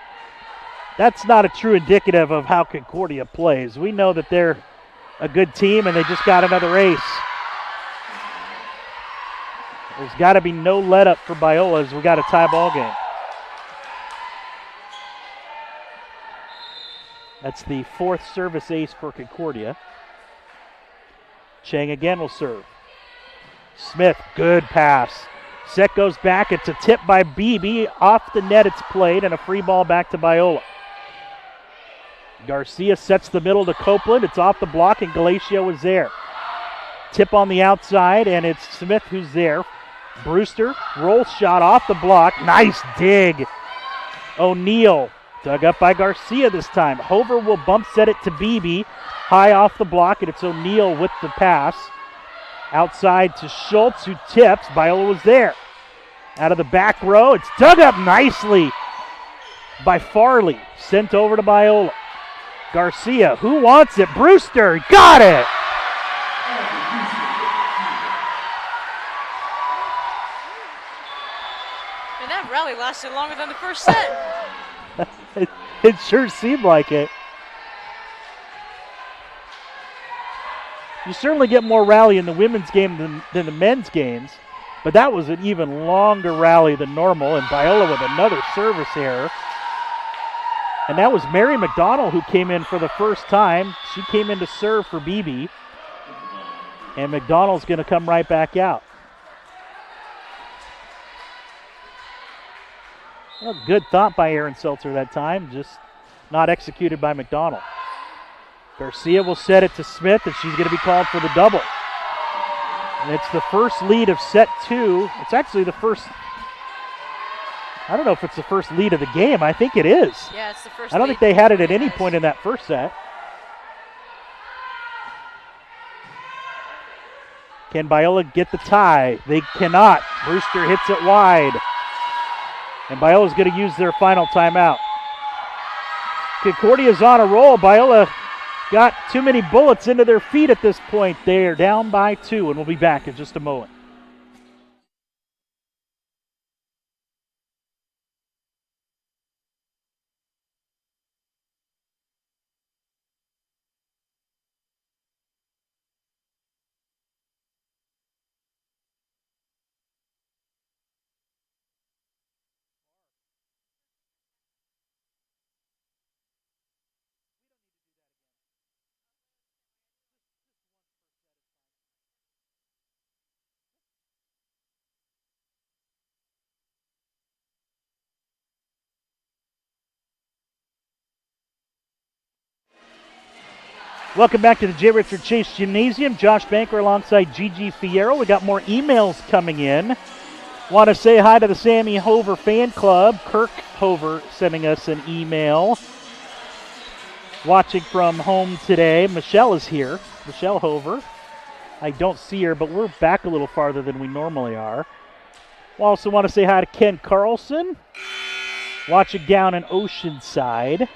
that's not a true indicative of how Concordia plays. We know that they're a good team and they just got another ace. There's got to be no let up for Biola as we got a tie ball game. That's the 4th service ace for Concordia. Chang again will serve. Smith, good pass. Set goes back. It's a tip by Beebe. Off the net it's played, and a free ball back to Biola. Garcia sets the middle to Copeland. It's off the block, and Galacio is there. Tip on the outside, and it's Smith who's there. Brewster, roll shot off the block. Nice dig. O'Neal, dug up by Garcia this time. Hover will bump set it to Beebe. High off the block, and it's O'Neal with the pass. Outside to Schultz, who tips. Biola was there. Out of the back row, it's dug up nicely by Farley. Sent over to Biola. Garcia, who wants it? Brewster, got it! And that rally lasted longer than the first set. It sure seemed like it. You certainly get more rally in the women's game than the men's games, but that was an even longer rally than normal, and Biola with another service error. And that was Mary McDonald who came in for the first time. She came in to serve for Beebe, and McDonald's going to come right back out. Well, good thought by Aaron Seltzer that time, just not executed by McDonald. Garcia will set it to Smith, and she's going to be called for the double. And it's the first lead of set 2. It's actually the first, I don't know if it's the first lead of the game. I think it is. Yeah, it's the first I don't think they had it at any point in that first set. Can Biola get the tie? They cannot. Brewster hits it wide. And Biola's going to use their final timeout. Concordia's on a roll. Biola got too many bullets into their feet at this point. They're down by 2, and we'll be back in just a moment. Welcome back to the J. Richard Chase Gymnasium. Josh Banker alongside Gigi Fierro. We got more emails coming in. Want to say hi to the Sammy Hover fan club. Kirk Hover sending us an email. Watching from home today. Michelle is here. Michelle Hover. I don't see her, but we're back a little farther than we normally are. We also want to say hi to Ken Carlson. Watching down in Oceanside.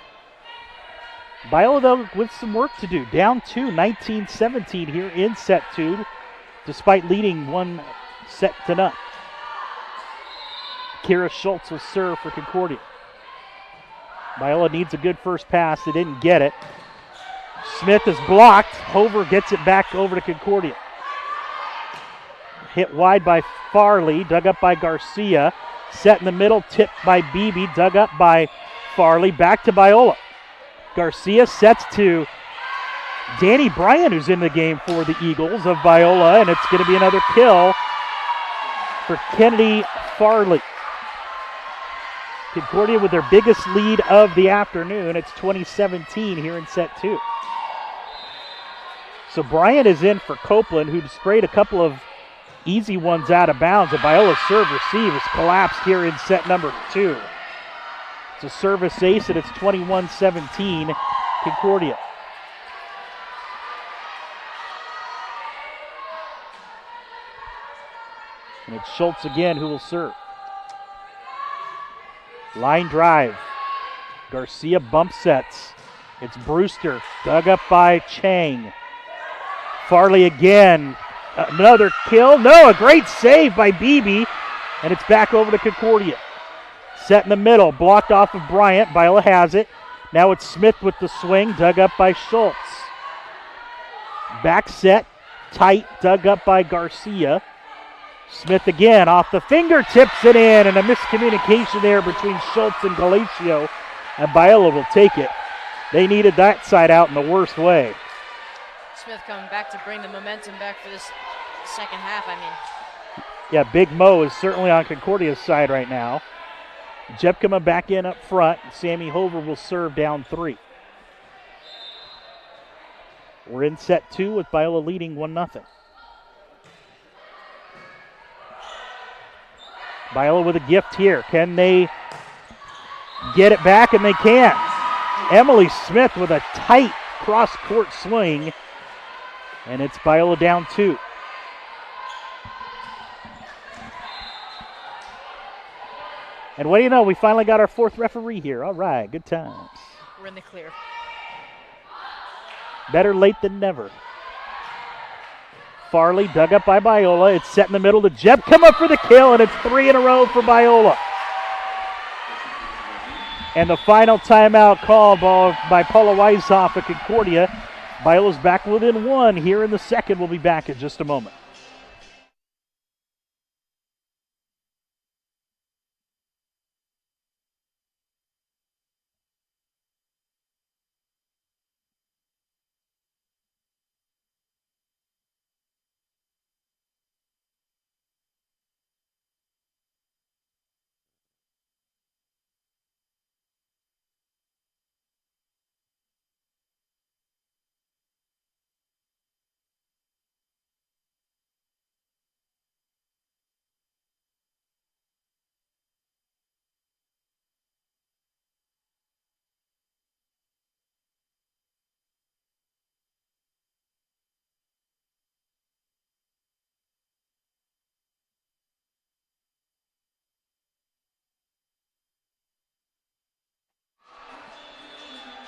Biola, though, with some work to do. Down 2, 19-17 here in set 2, despite leading 1 set to none. Kira Schultz will serve for Concordia. Biola needs a good first pass. They didn't get it. Smith is blocked. Hover gets it back over to Concordia. Hit wide by Farley, dug up by Garcia. Set in the middle, tipped by Beebe, dug up by Farley. Back to Biola. Garcia sets to Danny Bryan, who's in the game for the Eagles of Biola, and it's going to be another kill for Kennedy Farley. Concordia with their biggest lead of the afternoon. It's 20-17 here in set 2. So Bryan is in for Copeland, who sprayed a couple of easy ones out of bounds. A Biola serve receive has collapsed here in set number 2. It's a service ace, and it's 21-17 Concordia. And it's Schultz again who will serve. Line drive. Garcia bump sets. It's Brewster, dug up by Chang. Farley again. Another kill. No, a great save by Beebe. And it's back over to Concordia. Set in the middle, blocked off of Bryant. Biola has it. Now it's Smith with the swing, dug up by Schultz. Back set, tight, dug up by Garcia. Smith again, off the fingertips and in, and a miscommunication there between Schultz and Galatio. And Biola will take it. They needed that side out in the worst way. Smith coming back to bring the momentum back for this second half, Yeah, Big Mo is certainly on Concordia's side right now. Jep coming back in up front. Sammy Hover will serve down 3. We're in set 2 with Biola leading 1-0. Biola with a gift here. Can they get it back? And they can't. Emily Smith with a tight cross-court swing. And it's Biola down 2. And what do you know? We finally got our 4th referee here. All right, good times. We're in the clear. Better late than never. Farley dug up by Biola. It's set in the middle to Jeb. Come up for the kill, and it's 3 in a row for Biola. And the final timeout called by Paula Weishoff at Concordia. Biola's back within 1 here in the second. We'll be back in just a moment.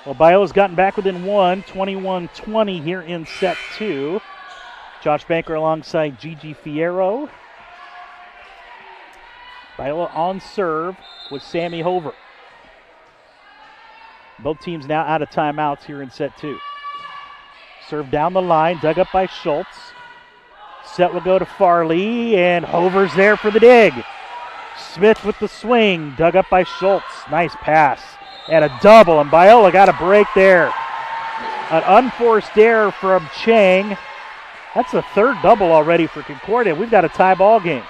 Well, Biola's gotten back within 1, 21-20 here in set 2. Josh Banker alongside Gigi Fierro. Biola on serve with Sammy Hover. Both teams now out of timeouts here in set 2. Serve down the line, dug up by Schultz. Set will go to Farley, and Hover's there for the dig. Smith with the swing, dug up by Schultz. Nice pass. And a double, and Biola got a break there. An unforced error from Chang. That's the 3rd double already for Concordia. We've got a tie ball game.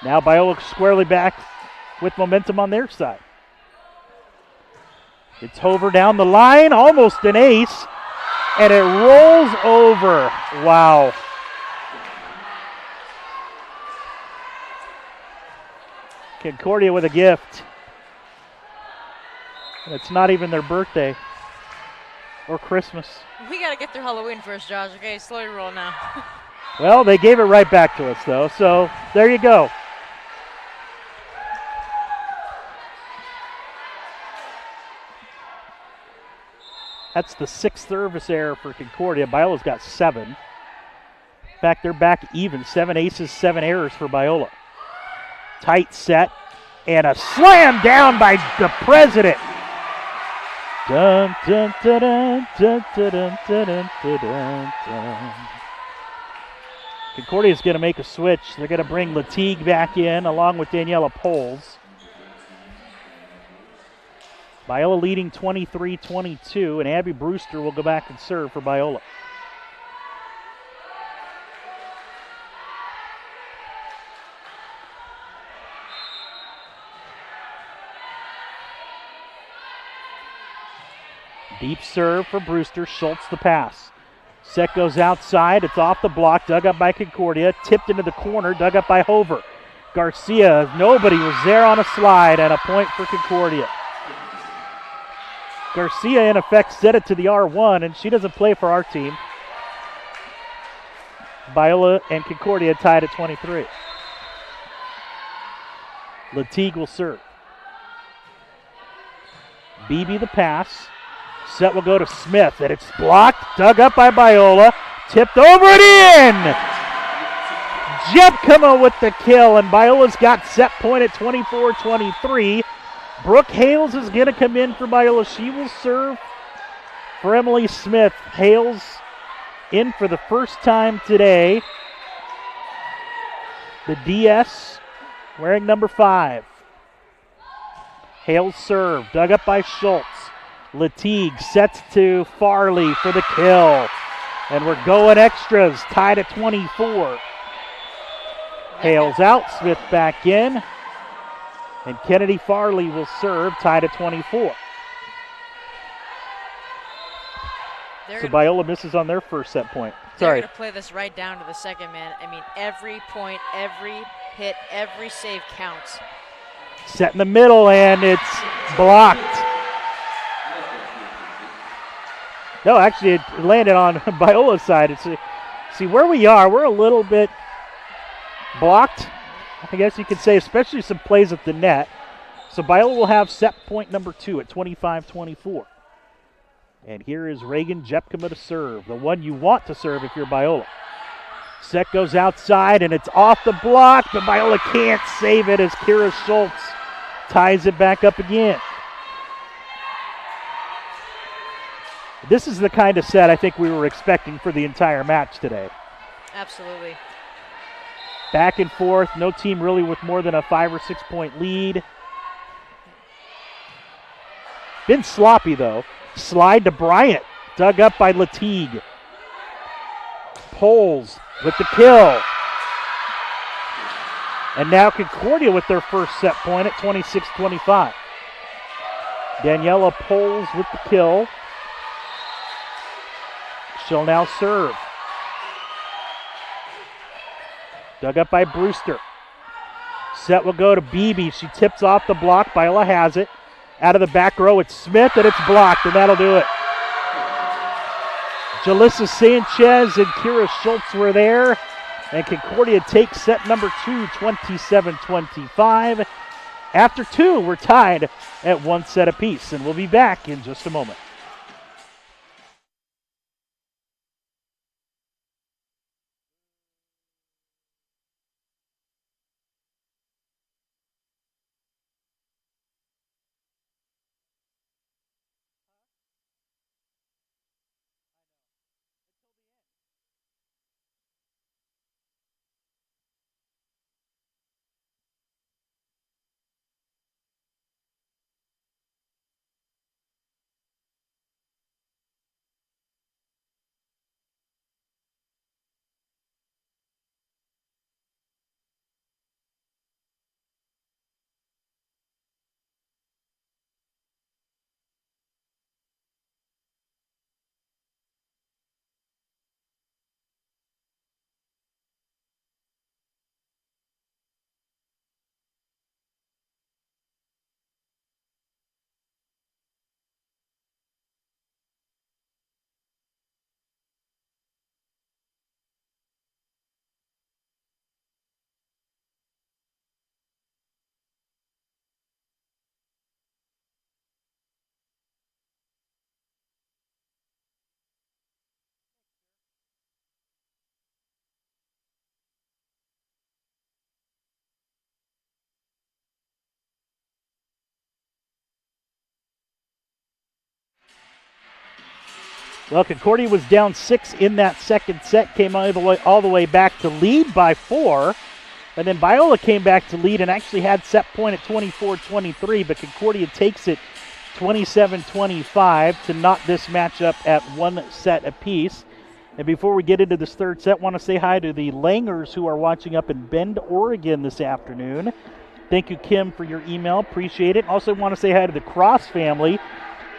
Now Biola squarely back with momentum on their side. It's Hover down the line, almost an ace, and it rolls over. Wow. Concordia with a gift. It's not even their birthday or Christmas. We got to get through Halloween first, Josh. Okay, slowly roll now. Well, they gave it right back to us, though, so there you go. That's the 6th service error for Concordia. Biola's got 7. In fact, they're back even. 7 aces, 7 errors for Biola. Tight set, and a slam down by the president. Dun, dun, dun, dun, dun, dun, dun, dun, dun, dun, dun. Concordia's going to make a switch. They're going to bring Latigue back in along with Daniela Poles. Biola leading 23-22, and Abby Brewster will go back and serve for Biola. Deep serve for Brewster. Schultz the pass. Set goes outside. It's off the block. Dug up by Concordia. Tipped into the corner. Dug up by Hover. Garcia. Nobody was there on a slide, and a point for Concordia. Garcia, in effect, set it to the R1, and she doesn't play for our team. Biola and Concordia tied at 23. Latigue will serve. Beebe the pass. Set will go to Smith, and it's blocked, dug up by Biola, tipped over and in! Jepkema with the kill, and Biola's got set point at 24-23. Brooke Hales is going to come in for Biola. She will serve for Emily Smith. Hales in for the first time today. The DS wearing number 5. Hales serve, dug up by Schultz. Latigue sets to Farley for the kill. And we're going extras, tied at 24. Hales out, Smith back in. And Kennedy Farley will serve, tied at 24. So Biola misses on their first set point. They're going to play this right down to the second man. I mean, every point, every hit, every save counts. Set in the middle, and it's blocked. No, actually, it landed on Biola's side. See where we are, we're a little bit blocked, I guess you could say, especially some plays at the net. So Biola will have set point number 2 at 25-24. And here is Reagan Jepkema to serve, the one you want to serve if you're Biola. Set goes outside, and it's off the block, but Biola can't save it as Kira Schultz ties it back up again. This is the kind of set I think we were expecting for the entire match today. Absolutely. Back and forth, no team really with more than a 5 or 6 point lead. Been sloppy though. Slide to Bryant, dug up by Latigue. Poles with the kill. And now Concordia with their first set point at 26-25. Daniela Poles with the kill. She'll now serve. Dug up by Brewster. Set will go to Beebe. She tips off the block. Biola has it. Out of the back row, it's Smith, and it's blocked, and that'll do it. Jalissa Sanchez and Kira Schultz were there, and Concordia takes set number 2, 27-25. After 2, we're tied at 1 set apiece, and we'll be back in just a moment. Well, Concordia was down 6 in that second set, came all the way back to lead by 4. And then Biola came back to lead and actually had set point at 24-23, but Concordia takes it 27-25 to knock this matchup at 1 set apiece. And before we get into this third set, I want to say hi to the Langers who are watching up in Bend, Oregon this afternoon. Thank you, Kim, for your email. Appreciate it. Also want to say hi to the Cross family.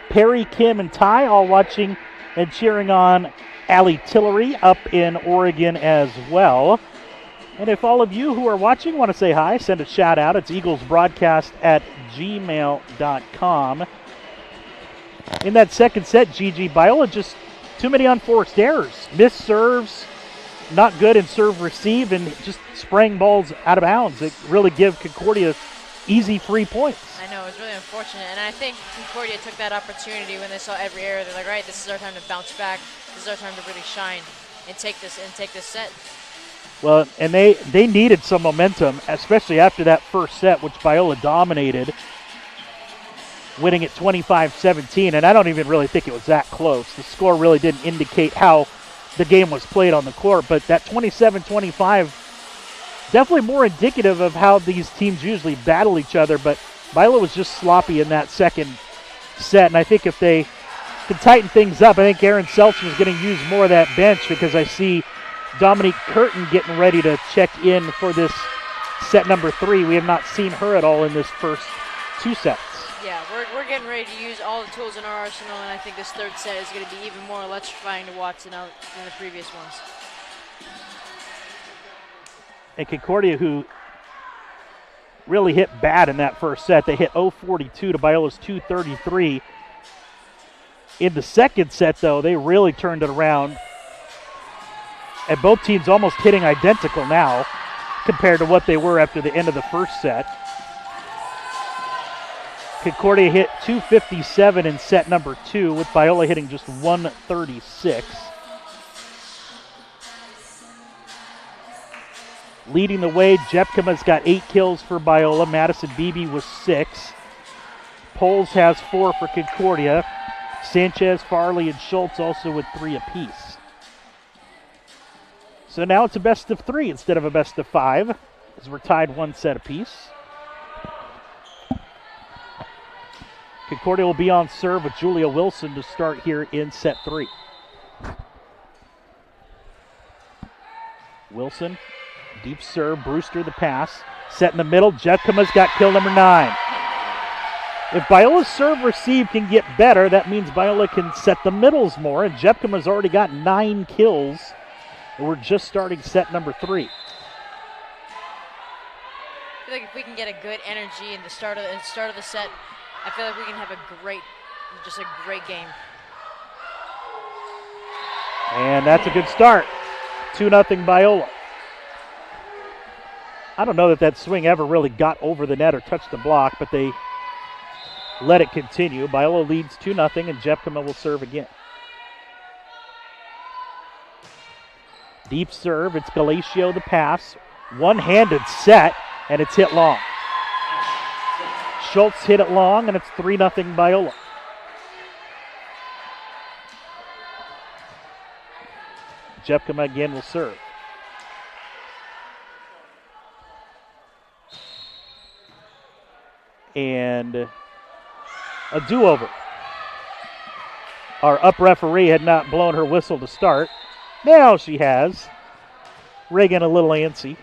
Perry, Kim, and Ty all watching and cheering on Allie Tillery up in Oregon as well. And if all of you who are watching want to say hi, send a shout out. It's eaglesbroadcast@gmail.com. In that second set, Gigi, Biola just too many unforced errors. Missed serves, not good in serve receive and just spraying balls out of bounds that really give Concordia easy 3 points. I know, it was really unfortunate, and I think Concordia took that opportunity when they saw every error. They're like, right, this is our time to bounce back. This is our time to really shine and take this set. Well, and they needed some momentum, especially after that first set, which Biola dominated, winning at 25-17, and I don't even really think it was that close. The score really didn't indicate how the game was played on the court, but that 27-25, definitely more indicative of how these teams usually battle each other, but Biola was just sloppy in that second set, and I think if they could tighten things up, I think Aaron Seltzer is going to use more of that bench because I see Dominique Curtin getting ready to check in for this set number 3. We have not seen her at all in this first 2 sets. Yeah, we're getting ready to use all the tools in our arsenal, and I think this third set is going to be even more electrifying to watch than the previous ones. And Concordia, who really hit bad in that first set, they hit 0-42 to Biola's 233. In the second set, though, they really turned it around. And both teams almost hitting identical now compared to what they were after the end of the first set. Concordia hit 257 in set number 2, with Biola hitting just 136. Leading the way, Jepkema's got 8 kills for Biola. Madison Beebe was 6. Poles has 4 for Concordia. Sanchez, Farley, and Schultz also with 3 apiece. So now it's a best of 3 instead of a best of 5, as we're tied 1 set apiece. Concordia will be on serve with Julia Wilson to start here in set 3. Wilson, deep serve, Brewster the pass. Set in the middle, Jepkema's got kill number 9. If Biola's serve receive can get better, that means Biola can set the middles more, and Jepkema's already got 9 kills. And we're just starting set number 3. I feel like if we can get a good energy in the start of the set, I feel like we can have a great game. And that's a good start. 2-0 Biola. I don't know that swing ever really got over the net or touched the block, but they let it continue. Biola leads 2-0, and Jepkema will serve again. Deep serve, it's Galatio the pass. One-handed set, and it's hit long. Schultz hit it long, and it's 3-0 Biola. Jepkema again will serve. And a do-over. Our up referee had not blown her whistle to start. Now she has. Reagan a little antsy.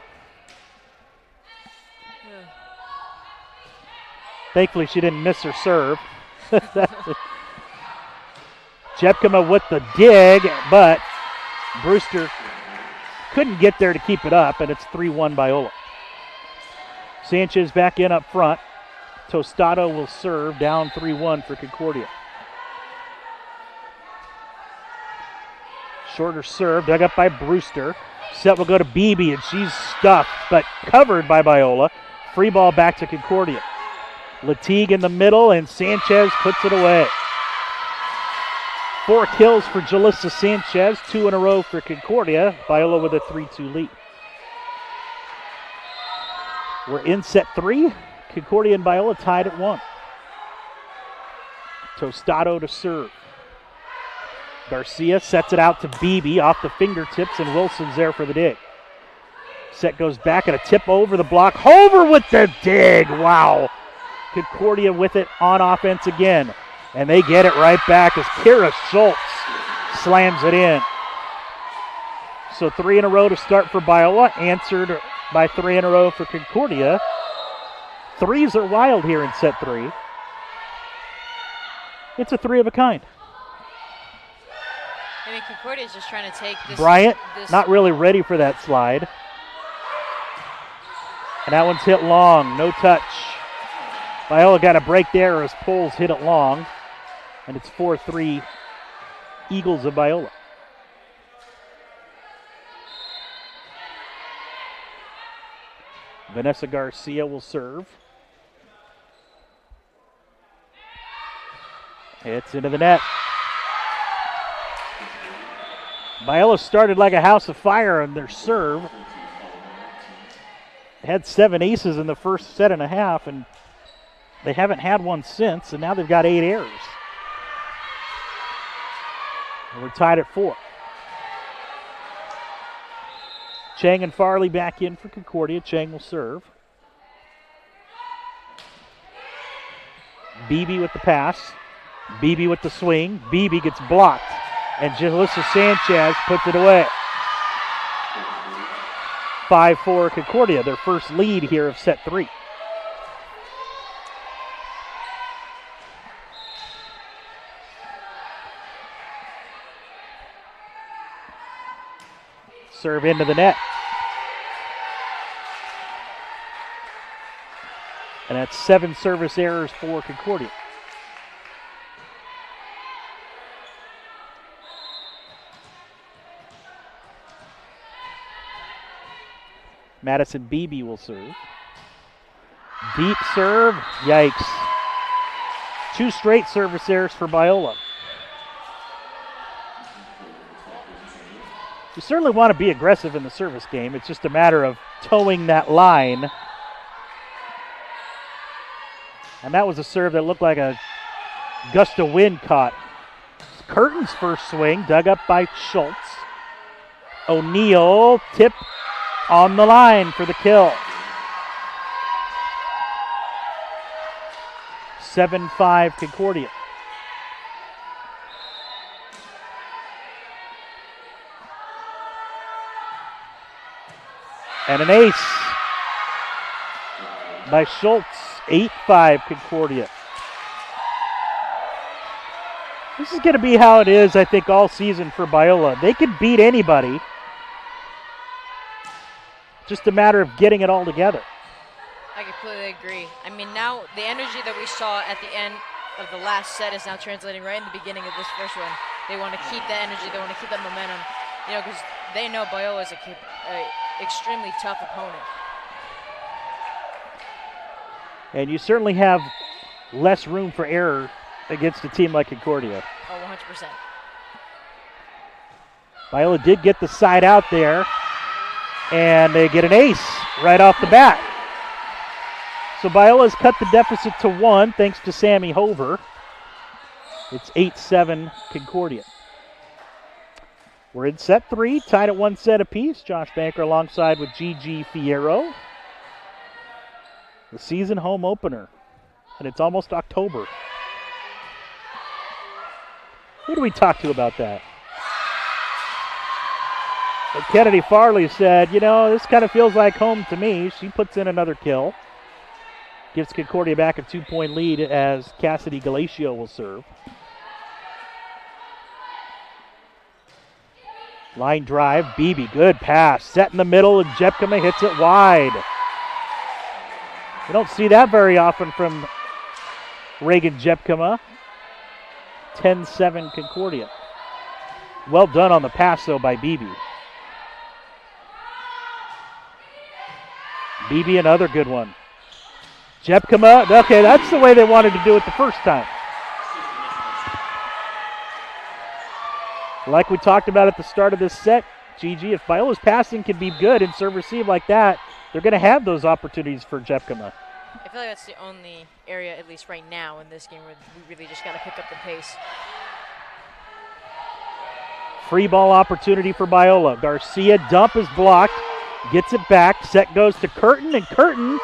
Thankfully, she didn't miss her serve. Jepkema with the dig, but Brewster couldn't get there to keep it up, and it's 3-1 Biola. Sanchez back in up front. Tostado will serve, down 3-1 for Concordia. Shorter serve, dug up by Brewster. Set will go to Beebe, and she's stuffed, but covered by Biola. Free ball back to Concordia. Latigue in the middle, and Sanchez puts it away. 4 kills for Jalissa Sanchez, 2 in a row for Concordia. Biola with a 3-2 lead. We're in set 3. Concordia and Biola tied at 1. Tostado to serve. Garcia sets it out to Beebe off the fingertips, and Wilson's there for the dig. Set goes back and a tip over the block. Hover with the dig. Wow. Concordia with it on offense again. And they get it right back as Kira Schultz slams it in. So 3 in a row to start for Biola, answered by 3 in a row for Concordia. Threes are wild here in set 3. It's a 3 of a kind. I mean, Concordia is just trying to take this. Bryant, not really ready for that slide. And that one's hit long, no touch. Biola got a break there as Poles hit it long. And it's 4-3 Eagles of Biola. Vanessa Garcia will serve. It's into the net. Biola started like a house of fire on their serve. Had 7 aces in the first set and a half, and they haven't had one since, and now they've got 8 errors. And we're tied at 4. Chang and Farley back in for Concordia. Chang will serve. Beebe with the pass. Beebe with the swing. Beebe gets blocked. And Jalissa Sanchez puts it away. 5-4 Concordia, their first lead here of set 3. Serve into the net. And that's 7 service errors for Concordia. Madison Beebe will serve. Deep serve. Yikes. 2 straight service errors for Biola. You certainly want to be aggressive in the service game. It's just a matter of towing that line. And that was a serve that looked like a gust of wind caught. Curtin's first swing, dug up by Schultz. O'Neal, tip on the line for the kill. 7-5 Concordia. And an ace by Schultz. 8-5 Concordia. This is going to be how it is, I think, all season for Biola. They could beat anybody. Just a matter of getting it all together. I completely agree. I mean, now the energy that we saw at the end of the last set is now translating right in the beginning of this first one. They want to keep that energy. They want to keep that momentum, you know, because they know Biola is a extremely tough opponent. And you certainly have less room for error against a team like Concordia. Oh, 100%. Biola did get the side out there, and they get an ace right off the bat. So Biola's cut the deficit to 1 thanks to Sammy Hover. It's 8-7 Concordia. We're in set 3, tied at 1 set apiece. Josh Banker alongside with Gigi Fierro. The season home opener, and it's almost October. Who do we talk to about that? But Kennedy Farley said, you know, this kind of feels like home to me. She puts in another kill. Gives Concordia back a 2-point lead as Cassidy Galacio will serve. Line drive, Beebe, good pass. Set in the middle, and Jepkema hits it wide. We don't see that very often from Reagan Jepkema. 10-7 Concordia. Well done on the pass, though, by Beebe. Beebe, another good one. Jepkema, okay, that's the way they wanted to do it the first time. Like we talked about at the start of this set, Gigi, if Biola's passing can be good and serve receive like that, they're going to have those opportunities for Jepkema. I feel like that's the only area, at least right now in this game, where we really just got to pick up the pace. Free ball opportunity for Biola. Garcia, dump is blocked, gets it back. Set goes to Curtin, and Curtin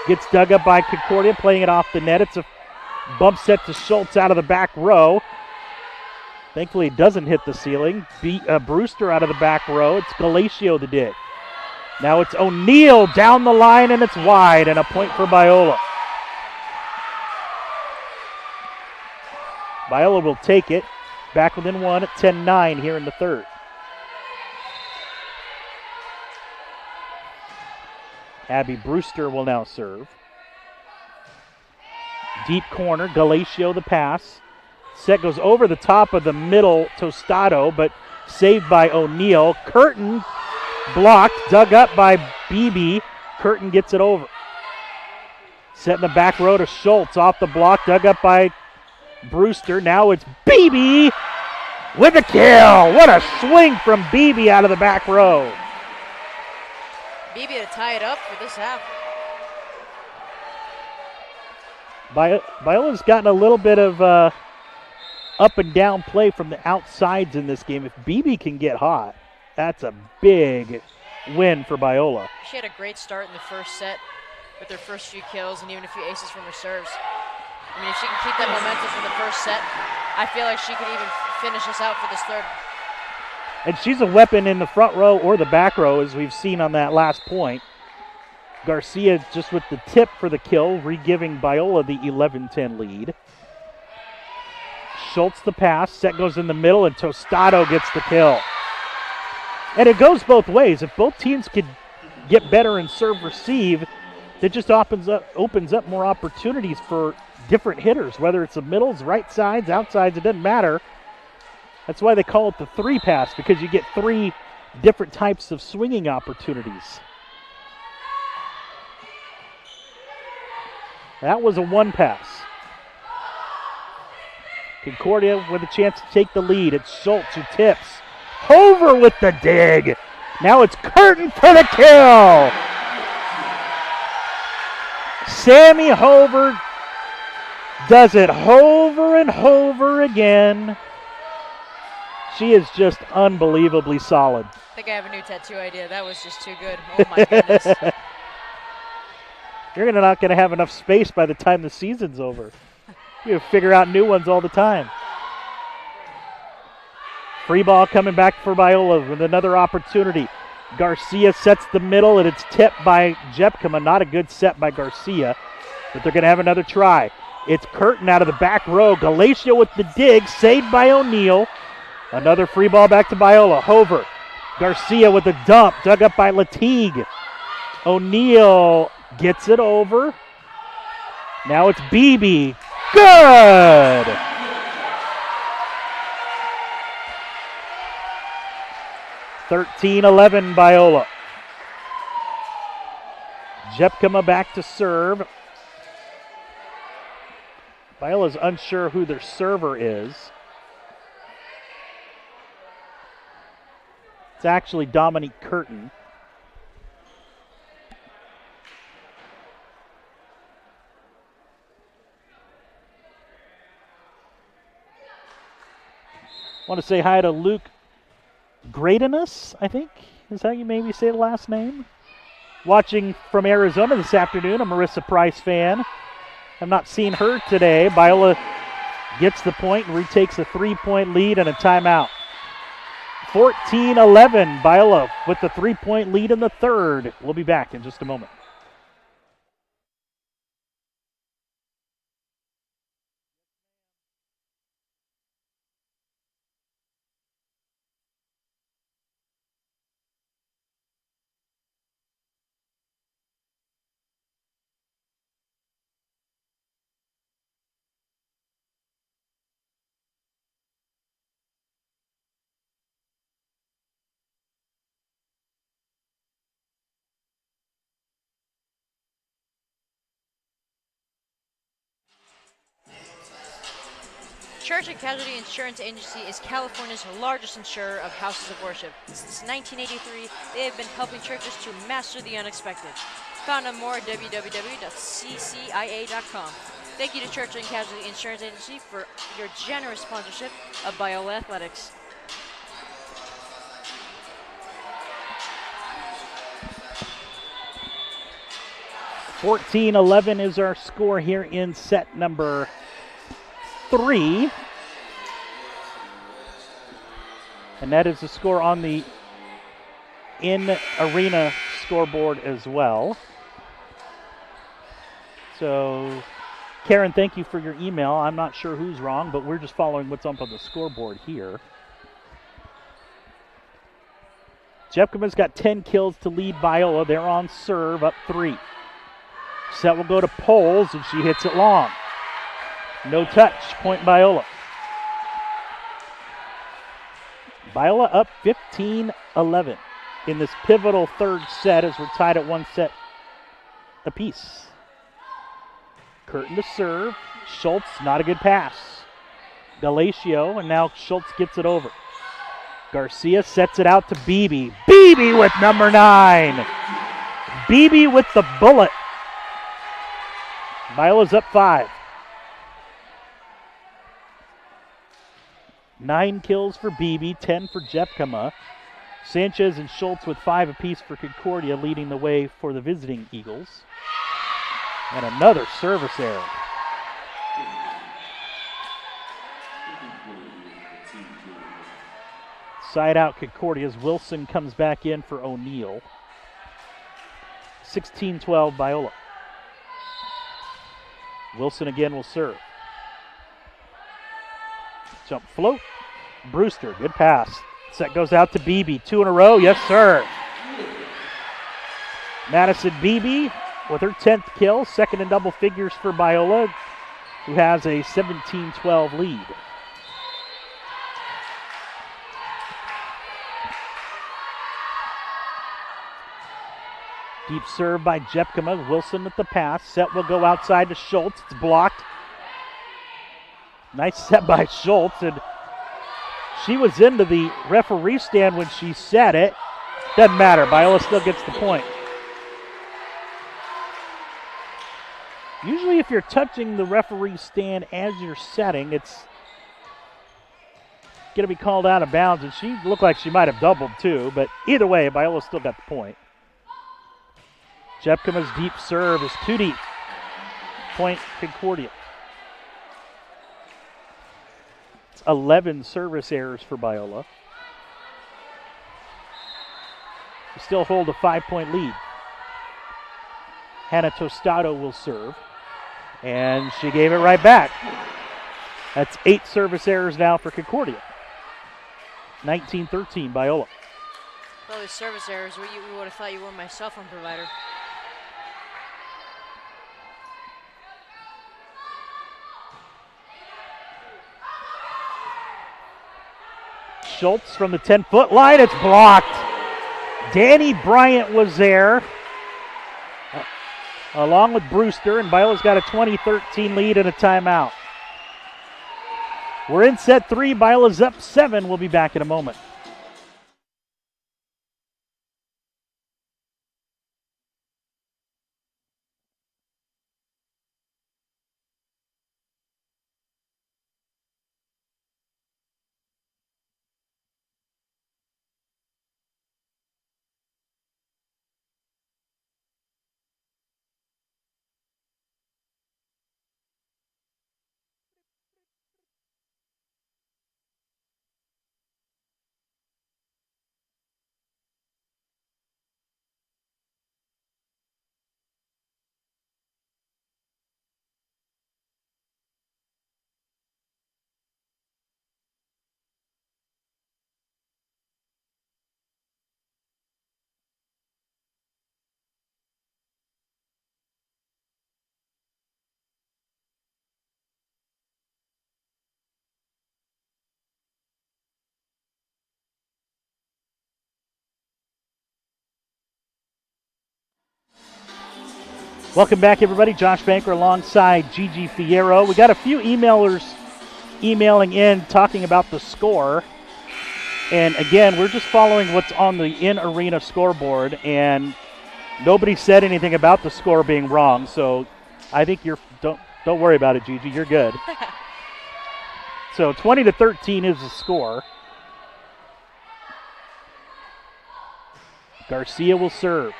gets dug up by Concordia, playing it off the net. It's a bump set to Schultz out of the back row. Thankfully, it doesn't hit the ceiling. Brewster out of the back row. It's Galacio that did. Now it's O'Neal down the line, and it's wide, and a point for Biola. Biola will take it. Back within 1 at 10-9 here in the third. Abby Brewster will now serve. Deep corner, Galacio the pass. Set goes over the top of the middle Tostado, but saved by O'Neal. Curtin blocked, dug up by Beebe. Curtin gets it over. Set in the back row to Schultz. Off the block, dug up by Brewster. Now it's Beebe with a kill. What a swing from Beebe out of the back row. Beebe to tie it up for this half. Biola's gotten a little bit of up and down play from the outsides in this game. If Beebe can get hot, that's a big win for Biola. She had a great start in the first set with her first few kills and even a few aces from her serves. I mean, if she can keep that momentum from the first set, I feel like she could even finish us out for this third. And she's a weapon in the front row or the back row, as we've seen on that last point. Garcia just with the tip for the kill, re-giving Biola the 11-10 lead. Schultz the pass, set goes in the middle, and Tostado gets the kill. And it goes both ways. If both teams could get better in serve-receive, it just opens up more opportunities for different hitters, whether it's the middles, right sides, outsides, it doesn't matter. That's why they call it the three pass, because you get three different types of swinging opportunities. That was a one pass. Concordia with a chance to take the lead. It's Schultz who tips. Hover with the dig. Now it's Curtin for the kill. Sammy Hover does it hover and hover again. She is just unbelievably solid. I think I have a new tattoo idea. That was just too good. Oh my goodness. You're not going to have enough space by the time the season's over. You figure out new ones all the time. Free ball coming back for Biola with another opportunity. Garcia sets the middle, and it's tipped by Jepkema. Not a good set by Garcia, but they're going to have another try. It's Curtin out of the back row. Galatia with the dig, saved by O'Neal. Another free ball back to Biola. Hover. Garcia with the dump, dug up by Latigue. O'Neal gets it over. Now it's Beebe. Good! (13-11) Biola. Jepkema back to serve. Biola's unsure who their server is. It's actually Dominique Curtin. Want to say hi to Luke Gradenus, I think is how you maybe say the last name. Watching from Arizona this afternoon, a Marissa Price fan. I've not seen her today. Biola gets the point and retakes a 3-point lead and a timeout. 14-11, Biola with the 3-point lead in the third. We'll be back in just a moment. Church and Casualty Insurance Agency is California's largest insurer of houses of worship. Since 1983, they have been helping churches to master the unexpected. Found out more at www.ccia.com. Thank you to Church and Casualty Insurance Agency for your generous sponsorship of Biola Athletics. (14-11) is our score here in set number 3. And that is the score on the in-arena scoreboard as well. So, Karen, thank you for your email. I'm not sure who's wrong, but we're just following what's up on the scoreboard here. Jepkema's got 10 kills to lead Biola. They're on serve, up 3. Set will go to Poles, and she hits it long. No touch, point Biola. Biola up 15-11 in this pivotal third set as we're tied at 1 set apiece. Curtin to serve. Schultz, not a good pass. Galatio, and now Schultz gets it over. Garcia sets it out to Beebe. Beebe with number 9. Beebe with the bullet. Biola's up 5. 9 kills for Beebe, 10 for Jepkema. Sanchez and Schultz with 5 apiece for Concordia, leading the way for the visiting Eagles. And another service error. Side out Concordia's Wilson comes back in for O'Neill. 16-12 Biola. Wilson again will serve. Jump float. Brewster, good pass. Set goes out to Beebe. 2 in a row, yes sir. Madison Beebe with her 10th kill, second in double figures for Biola, who has a 17-12 lead. Deep serve by Jepkema. Wilson with the pass. Set will go outside to Schultz. It's blocked. Nice set by Schultz, and she was into the referee stand when she set it. Doesn't matter. Biola still gets the point. Usually if you're touching the referee stand as you're setting, it's going to be called out of bounds, and she looked like she might have doubled too, but either way, Biola still got the point. Jepkema's deep serve is too deep. Point Concordia. It's 11 service errors for Biola. We still hold a 5-point lead. Hannah Tostado will serve, and she gave it right back. That's 8 service errors now for Concordia. 19-13 Biola. All these service errors, you would have thought you were my cell phone provider. Schultz from the 10-foot line. It's blocked. Danny Bryant was there, along with Brewster, and Biola's got a 20-13 lead and a timeout. We're in set 3. Biola's up 7. We'll be back in a moment. Welcome back, everybody. Josh Banker alongside Gigi Fierro. We got a few emailers emailing in talking about the score. And again, we're just following what's on the in-arena scoreboard, and nobody said anything about the score being wrong. So I think don't worry about it, Gigi. You're good. So 20-13 is the score. Garcia will serve.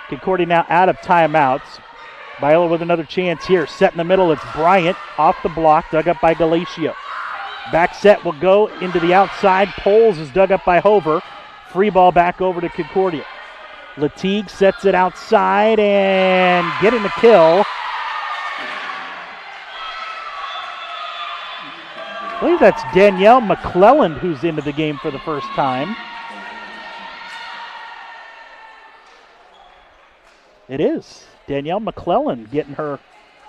Concordia now out of timeouts. Biola with another chance here. Set in the middle. It's Bryant off the block, dug up by Galatio. Back set will go into the outside. Poles is dug up by Hover. Free ball back over to Concordia. Latigue sets it outside and getting the kill. I believe that's Danielle McClelland who's into the game for the first time. It is. Danielle McClellan getting her,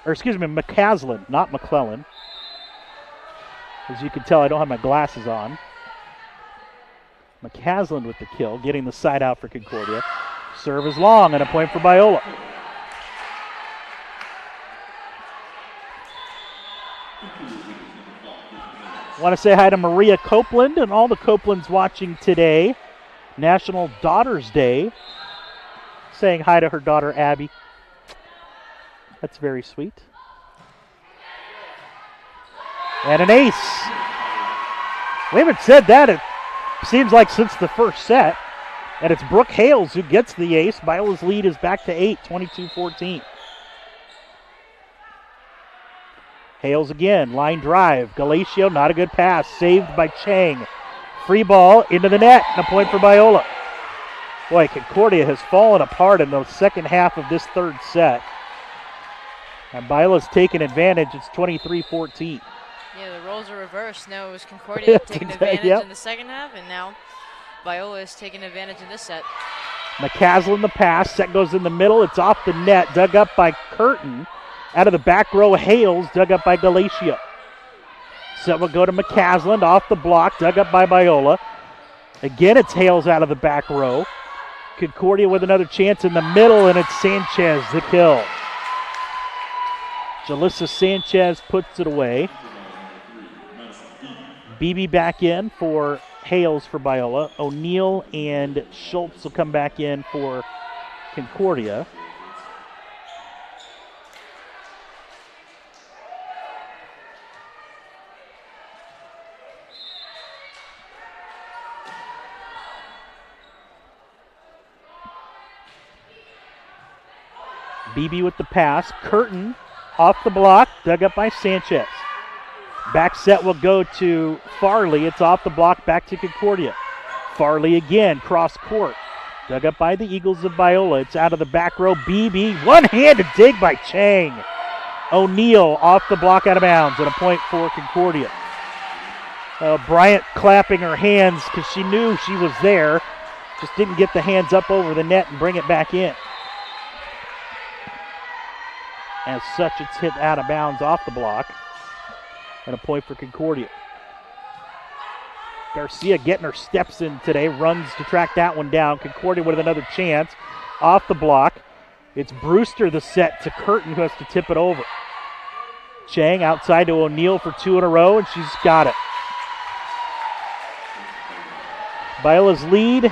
or excuse me, McCaslin, not McClellan. As you can tell, I don't have my glasses on. McCaslin with the kill, getting the side out for Concordia. Serve is long and a point for Biola. Want to say hi to Maria Copeland and all the Copelands watching today. National Daughters Day. Saying hi to her daughter, Abby. That's very sweet. And an ace. We haven't said that, it seems like, since the first set. And it's Brooke Hales who gets the ace. Biola's lead is back to 8, 22-14. Hales again, line drive. Galatio, not a good pass. Saved by Chang. Free ball into the net, and a point for Biola. Boy, Concordia has fallen apart in the second half of this third set. And Biola's taken advantage. It's 23-14. Yeah, the roles are reversed. Now it was Concordia taking advantage Yep. in the second half, and now Biola is taking advantage in this set. McCaslin the pass. Set goes in the middle. It's off the net. Dug up by Curtin. Out of the back row, Hales. Dug up by Galatio. Set will go to McCaslin. Off the block. Dug up by Biola. Again, it's Hales out of the back row. Concordia with another chance in the middle, and it's Sanchez the kill. Jalissa Sanchez puts it away. Beebe back in for Hales for Biola. O'Neill and Schultz will come back in for Concordia. Beebe with the pass. Curtin off the block, dug up by Sanchez. Back set will go to Farley. It's off the block, back to Concordia. Farley again, cross court. Dug up by the Eagles of Biola. It's out of the back row. Beebe, one-handed dig by Chang. O'Neill off the block, out of bounds, and a point for Concordia. Bryant clapping her hands because she knew she was there. Just didn't get the hands up over the net and bring it back in. As such, it's hit out of bounds off the block. And a point for Concordia. Garcia getting her steps in today. Runs to track that one down. Concordia with another chance. Off the block. It's Brewster the set to Curtin, who has to tip it over. Chang outside to O'Neill for 2 in a row, and she's got it. Biola's lead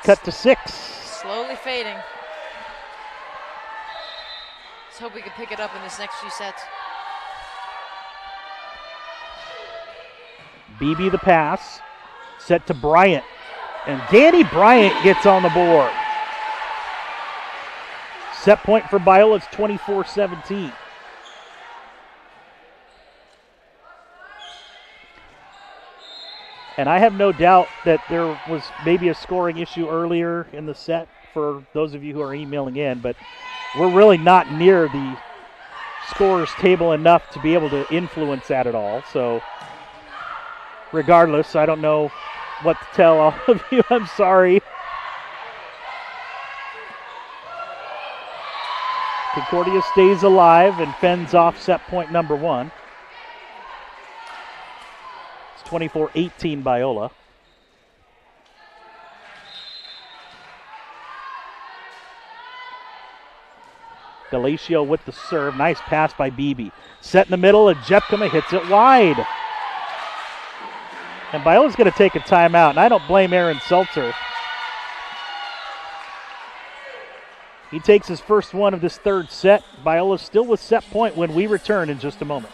cut to 6. Slowly fading. Let's hope we can pick it up in this next few sets. Beebe the pass. Set to Bryant. And Danny Bryant gets on the board. Set point for Biola. It's 24-17. And I have no doubt that there was maybe a scoring issue earlier in the set for those of you who are emailing in, but we're really not near the scorer's table enough to be able to influence that at all. So regardless, I don't know what to tell all of you. I'm sorry. Concordia stays alive and fends off set point number 1. It's 24-18 Biola. Galatio with the serve. Nice pass by Beebe. Set in the middle, and Jepkema hits it wide. And Biola's going to take a timeout, and I don't blame Aaron Seltzer. He takes his first one of this third set. Biola's still with set point when we return in just a moment.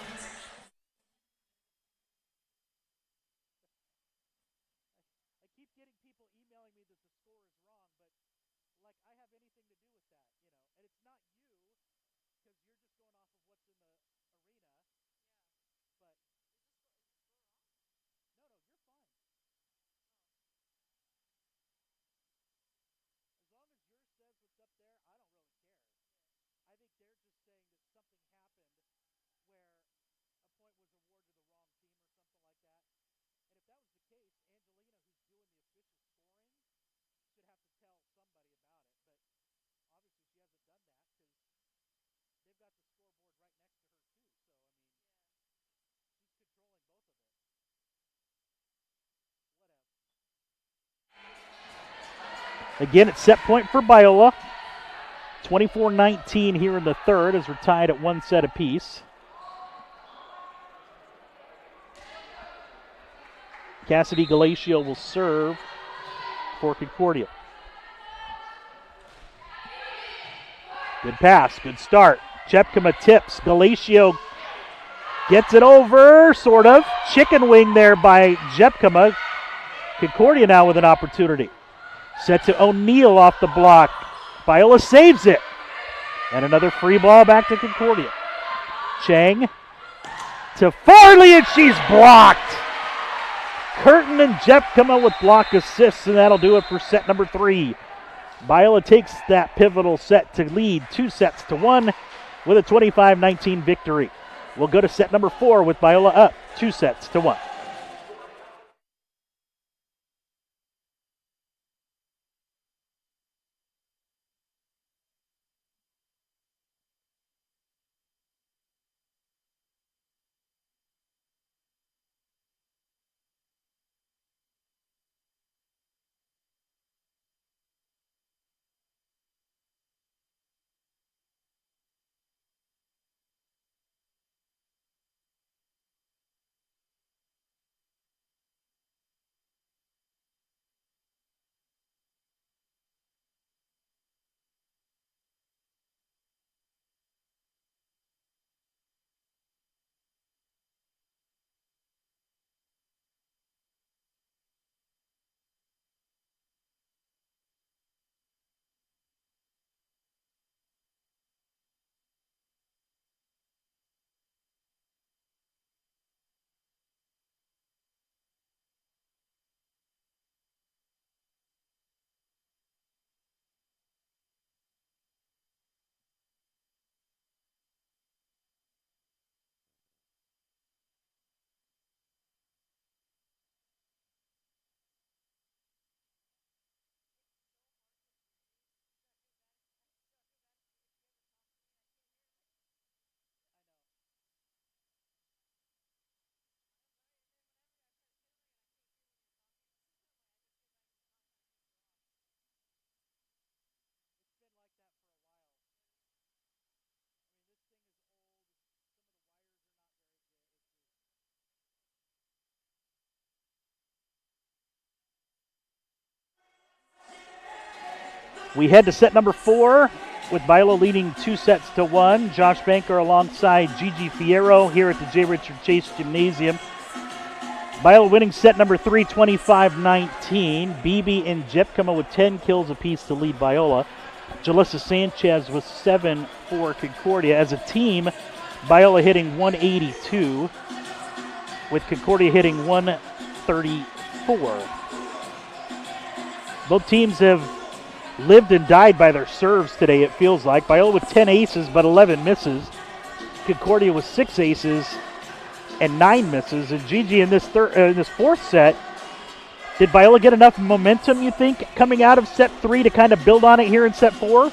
Again, it's set point for Biola. 24-19 here in the third as we're tied at 1 set apiece. Cassidy Galatio will serve for Concordia. Good pass, good start. Jepkema tips. Galatio gets it over, sort of. Chicken wing there by Jepkema. Concordia now with an opportunity. Set to O'Neal off the block. Biola saves it. And another free ball back to Concordia. Chang to Farley, and she's blocked. Curtin and Jepkema with block assists, and that'll do it for set number 3. Biola takes that pivotal set to lead 2-1 with a 25-19 victory. We'll go to set number 4 with Biola up 2-1. We head to set number 4 with Biola leading 2-1. Josh Banker alongside Gigi Fierro here at the J. Richard Chase Gymnasium. Biola winning set number 3, 25-19. Beebe and Jepkema with 10 kills apiece to lead Biola. Jalissa Sanchez with 7 for Concordia. As a team, Biola hitting 182 with Concordia hitting 134. Both teams have lived and died by their serves today, it feels like. Biola with 10 aces but 11 misses. Concordia with 6 aces and 9 misses. And Gigi in this fourth set, did Biola get enough momentum, you think, coming out of set 3 to kind of build on it here in set 4?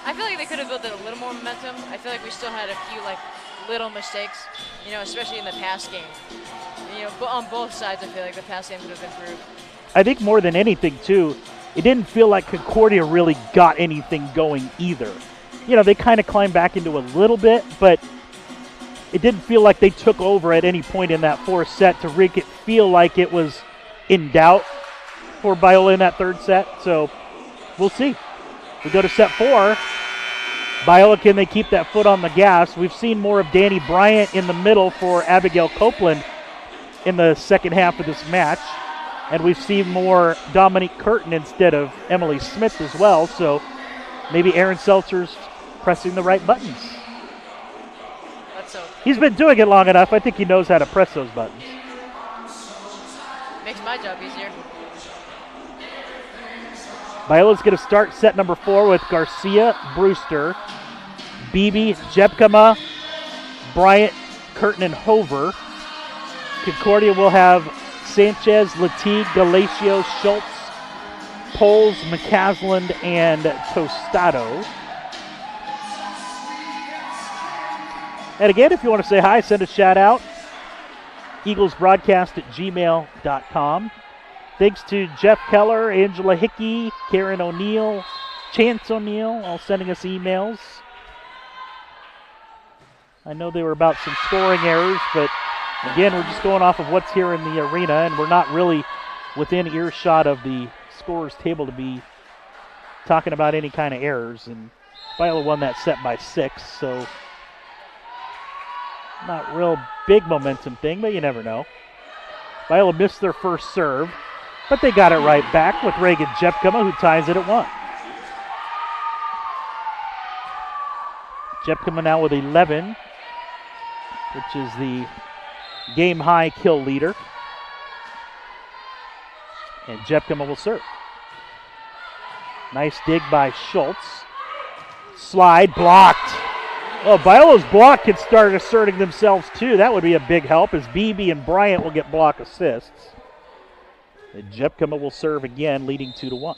I feel like they could have built a little more momentum. I feel like we still had a few little mistakes, especially in the pass game. But on both sides, I feel like the pass game could have improved. I think more than anything, too, it didn't feel like Concordia really got anything going either. They kind of climbed back into a little bit, but it didn't feel like they took over at any point in that fourth set to make it feel like it was in doubt for Biola in that third set. So we'll see. We go to set 4. Biola, can they keep that foot on the gas? We've seen more of Danny Bryant in the middle for Abigail Copeland in the second half of this match. And we've seen more Dominique Curtin instead of Emily Smith as well. So maybe Aaron Seltzer's pressing the right buttons. Let's hope. He's been doing it long enough. I think he knows how to press those buttons. Makes my job easier. Biola's going to start set number 4 with Garcia, Brewster, Beebe, Jepkema, Bryant, Curtin, and Hover. Concordia will have Sanchez, Latigue, Galatio, Schultz, Poles, McCasland, and Tostado. And again, if you want to say hi, send a shout out. EaglesBroadcast@gmail.com. Thanks to Jeff Keller, Angela Hickey, Karen O'Neill, Chance O'Neill, all sending us emails. I know they were about some scoring errors, but Again, we're just going off of what's here in the arena, and we're not really within earshot of the scorer's table to be talking about any kind of errors. And Biola won that set by 6, so not real big momentum thing, but you never know. Biola missed their first serve, but they got it right back with Reagan Jepkema, who ties it at 1. Jepkema now with 11, which is the game-high kill leader. And Jepkema will serve. Nice dig by Schultz. Slide, blocked. Oh, Biola's block could start asserting themselves too. That would be a big help as Beebe and Bryant will get block assists. And Jepkema will serve again, leading 2-1.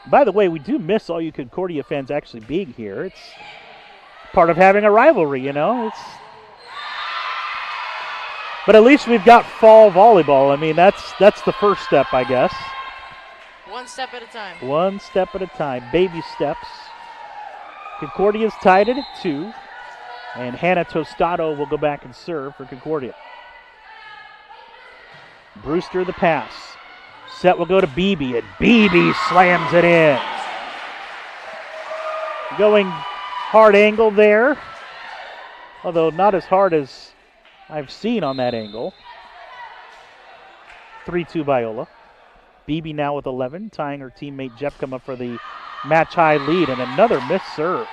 By the way, we do miss all you Concordia fans actually being here. It's part of having a rivalry, you know. But at least we've got fall volleyball. I mean, that's the first step, I guess. One step at a time. One step at a time. Baby steps. Concordia's tied it at 2. And Hannah Tostado will go back and serve for Concordia. Brewster the pass. Set will go to Beebe, and Beebe slams it in. Going hard angle there. Although not as hard as I've seen on that angle. 3-2 Biola. Beebe now with 11, tying her teammate Jepkema for the match-high lead, and another missed serve.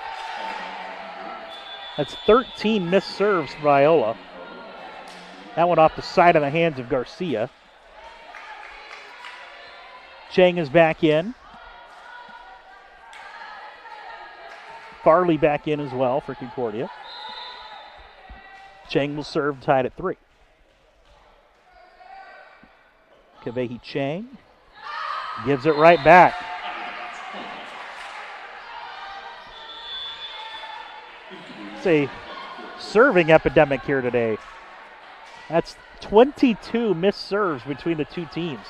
That's 13 missed serves for Biola. That one off the side of the hands of Garcia. Chang is back in. Farley back in as well for Concordia. Chang will serve, tied at 3. Kavehi Chang gives it right back. It's a serving epidemic here today. That's 22 missed serves between the two teams.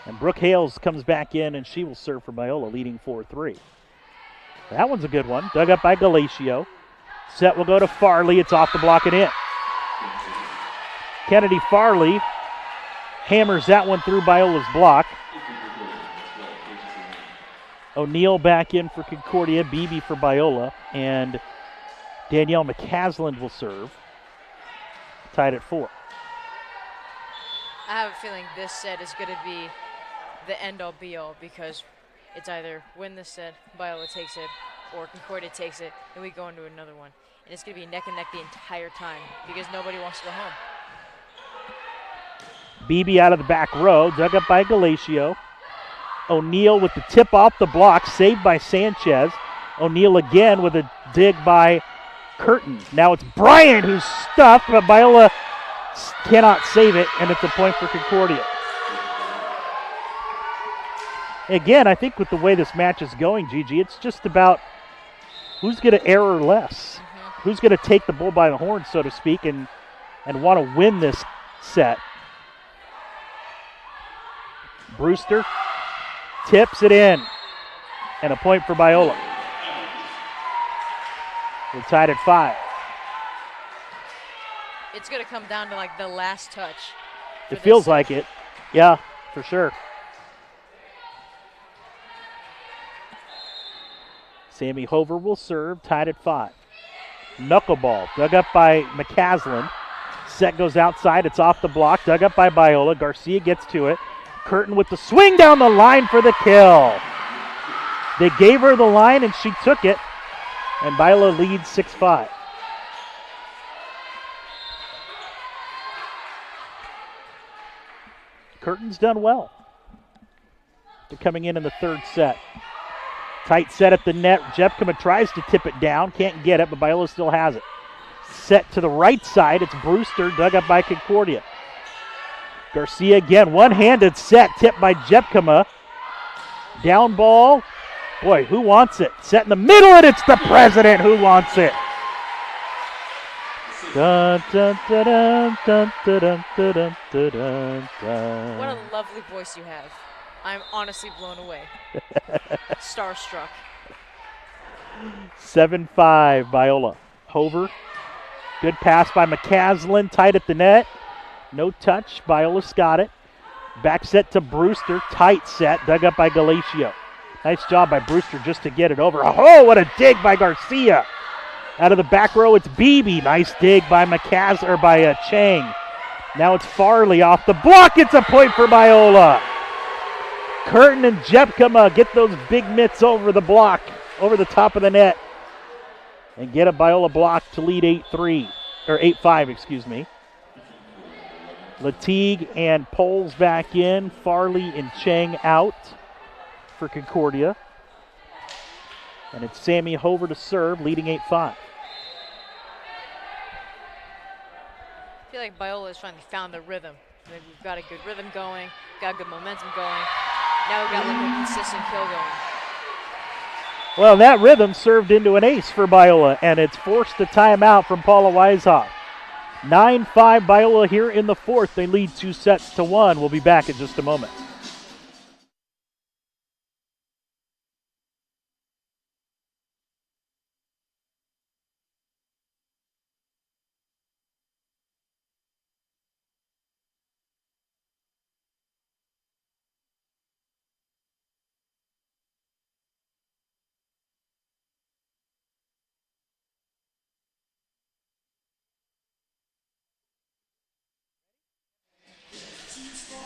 And Brooke Hales comes back in, and she will serve for Biola, leading 4-3. That one's a good one. Dug up by Galatio. Set will go to Farley. It's off the block and in. Kennedy Farley hammers that one through Biola's block. O'Neill back in for Concordia. Beebe for Biola. And Danielle McCasland will serve. Tied at 4. I have a feeling this set is going to be the end-all be-all because it's either win this set, Biola takes it, or Concordia takes it, and we go into another one. And it's going to be neck and neck the entire time because nobody wants to go home. Beebe out of the back row, dug up by Galatio. O'Neill with the tip off the block, saved by Sanchez. O'Neill again with a dig by Curtin. Now it's Bryant who's stuffed, but Biola cannot save it, and it's a point for Concordia. Again, I think with the way this match is going, Gigi, it's just about who's going to error less. Mm-hmm. Who's going to take the bull by the horn, so to speak, and want to win this set. Brewster tips it in, and a point for Biola. We're tied at 5. It's going to come down to like the last touch. It feels like it. Yeah, for sure. Sammy Hover will serve, tied at 5. Knuckleball, dug up by McCasland. Set goes outside, it's off the block, dug up by Biola. Garcia gets to it. Curtin with the swing down the line for the kill. They gave her the line and she took it, and Biola leads 6-5. Curtin's done well. They're coming in the third set. Tight set at the net. Jepkema tries to tip it down. Can't get it, but Biola still has it. Set to the right side. It's Brewster, dug up by Concordia. Garcia again. One-handed set. Tipped by Jepkema. Down ball. Boy, who wants it? Set in the middle, and it's the president who wants it. Dun, dun, dun, dun, dun, dun, dun, dun, dun, dun. What a lovely voice you have. I'm honestly blown away. Starstruck. 7-5 Biola. Hover. Good pass by McCaslin, tight at the net. No touch. Biola's got it. Back set to Brewster. Tight set. Dug up by Galatio. Nice job by Brewster just to get it over. Oh, what a dig by Garcia. Out of the back row, it's Beebe. Nice dig by Chang. Now it's Farley off the block. It's a point for Biola. Curtin and Jepkema get those big mitts over the block, over the top of the net, and get a Biola block to lead 8-3, or 8-5, excuse me. Latigue and Poles back in. Farley and Chang out for Concordia. And it's Sammy Hover to serve, leading 8-5. I feel like Biola has finally found the rhythm. We've got a good rhythm going, got good momentum going. Now we've got like a consistent kill going. Well, that rhythm served into an ace for Biola, and it's forced a timeout from Paula Weishoff. 9-5 Biola here in the fourth. They lead 2-1. We'll be back in just a moment.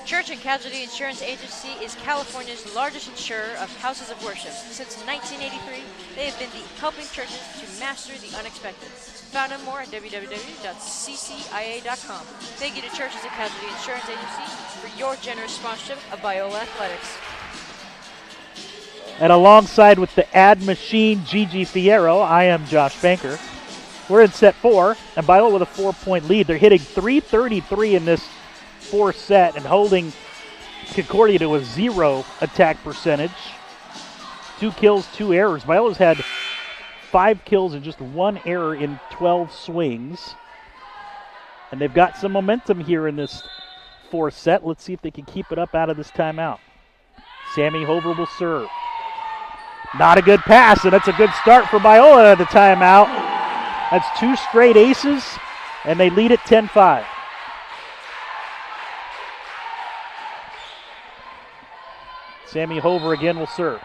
Church and Casualty Insurance Agency is California's largest insurer of houses of worship. Since 1983, they have been helping churches to master the unexpected. Find out more at www.ccia.com. Thank you to Churches and Casualty Insurance Agency for your generous sponsorship of Biola Athletics. And alongside with the ad machine, Gigi Fierro, I am Josh Banker. We're in set 4, and Biola with a 4-point lead. They're hitting .333 in this fourth set and holding Concordia to a 0 attack percentage. 2 kills, 2 errors. Biola's had 5 kills and just 1 error in 12 swings. And they've got some momentum here in this fourth set. Let's see if they can keep it up out of this timeout. Sammy Hover will serve. Not a good pass, and that's a good start for Biola at the timeout. That's 2 straight aces, and they lead at 10-5. Sammy Hover again will serve.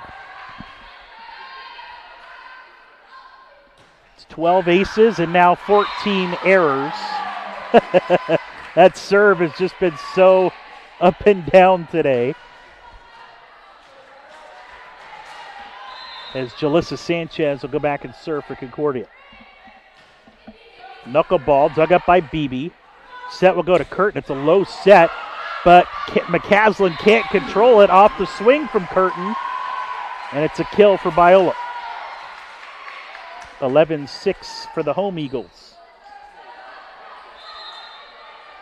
It's 12 aces and now 14 errors. That serve has just been so up and down today. As Jalissa Sanchez will go back and serve for Concordia. Knuckleball dug up by Beebe. Set will go to Curtin. It's a low set, but McCaslin can't control it off the swing from Curtin, and it's a kill for Biola. 11-6 for the home Eagles.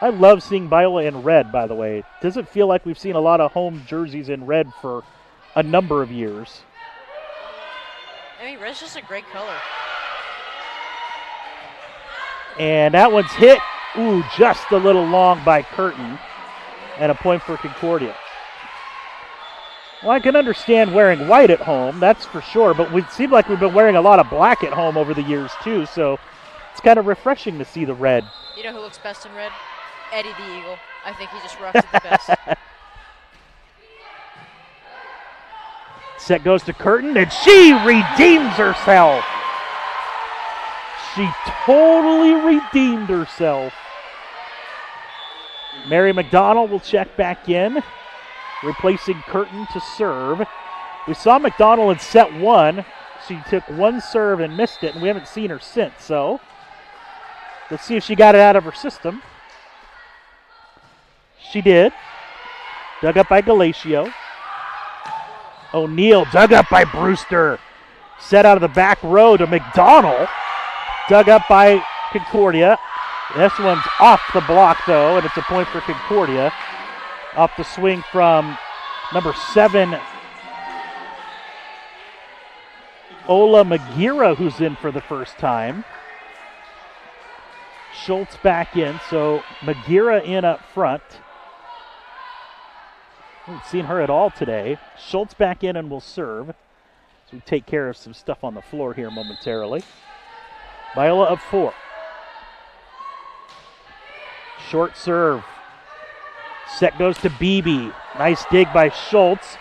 I love seeing Biola in red, by the way. It doesn't feel like we've seen a lot of home jerseys in red for a number of years. I mean, red's just a great color. And that one's hit. Ooh, just a little long by Curtin. And a point for Concordia. Well, I can understand wearing white at home, that's for sure, but it seems like we've been wearing a lot of black at home over the years too, so it's kind of refreshing to see the red. You know who looks best in red? Eddie the Eagle. I think he just rocks it the best. Set goes to Curtin, and she redeems herself. She totally redeemed herself. Mary McDonald will check back in, replacing Curtin to serve. We saw McDonald in set 1. She took 1 serve and missed it, and we haven't seen her since. So let's see if she got it out of her system. She did. Dug up by Galatio. O'Neal dug up by Brewster. Set out of the back row to McDonald. Dug up by Concordia. This one's off the block, though, and it's a point for Concordia. Off the swing from number 7, Ola Magira, who's in for the first time. Schultz back in, so Magira in up front. Haven't seen her at all today. Schultz back in and will serve. So we take care of some stuff on the floor here momentarily. Biola up 4. Short serve. Set goes to Beebe. Nice dig by Schultz.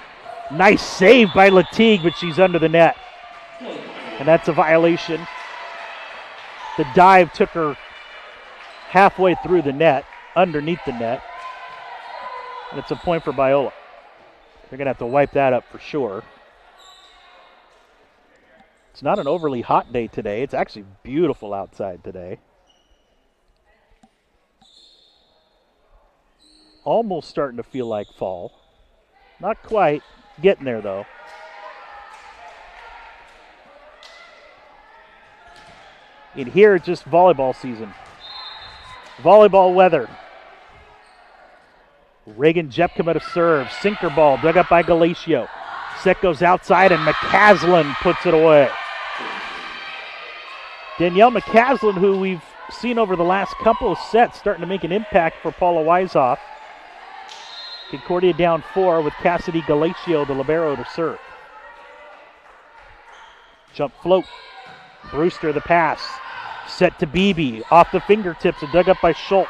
Nice save by Latigue, but she's under the net. And that's a violation. The dive took her halfway through the net, underneath the net. And it's a point for Biola. They're going to have to wipe that up for sure. It's not an overly hot day today. It's actually beautiful outside today. Almost starting to feel like fall. Not quite. Getting there, though. In here, it's just volleyball season. Volleyball weather. Reagan Jepkema to serve. Sinker ball dug up by Galatio. Set goes outside and McCaslin puts it away. Danielle McCaslin, who we've seen over the last couple of sets, starting to make an impact for Paula Weisoff. Concordia down 4 with Cassidy Galatio, the libero, to serve. Jump float. Brewster the pass. Set to Beebe. Off the fingertips and dug up by Schultz.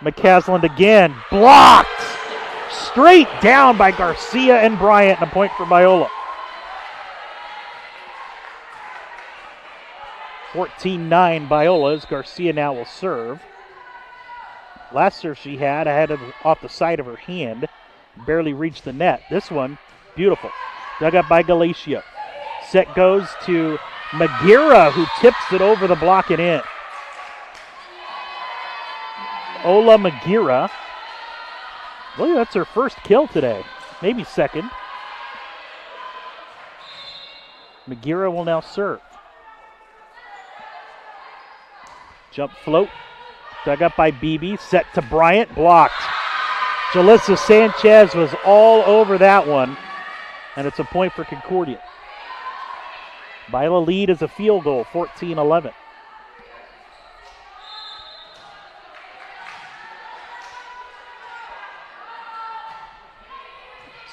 McCaslin again. Blocked! Straight down by Garcia and Bryant, and a point for Biola. 14-9 Biola as Garcia now will serve. Last serve she had, I had it off the side of her hand. Barely reached the net. This one, beautiful. Dug up by Galatio. Set goes to Magira, who tips it over the block and in. Ola Magira. I believe that's her first kill today. Maybe second. Magira will now serve. Jump float. Dug up by Beebe. Set to Bryant. Blocked. Jalissa Sanchez was all over that one. And it's a point for Concordia. Biola lead is a field goal, 14-11.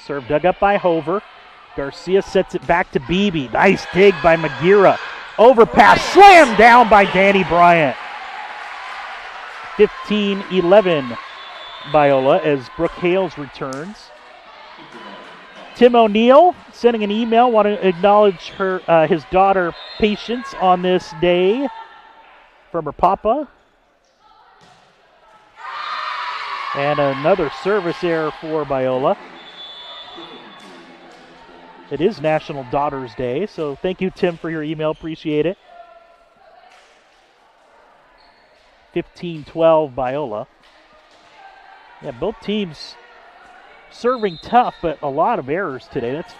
Serve dug up by Hover. Garcia sets it back to Beebe. Nice dig by Magira. Overpass slammed down by Danny Bryant. 15-11 Biola as Brooke Hales returns. Tim O'Neill sending an email, want to acknowledge his daughter Patience on this day from her papa. And another service error for Biola. It is National Daughters Day, so thank you, Tim, for your email. Appreciate it. 15-12 Biola. Yeah, both teams serving tough, but a lot of errors today. That's,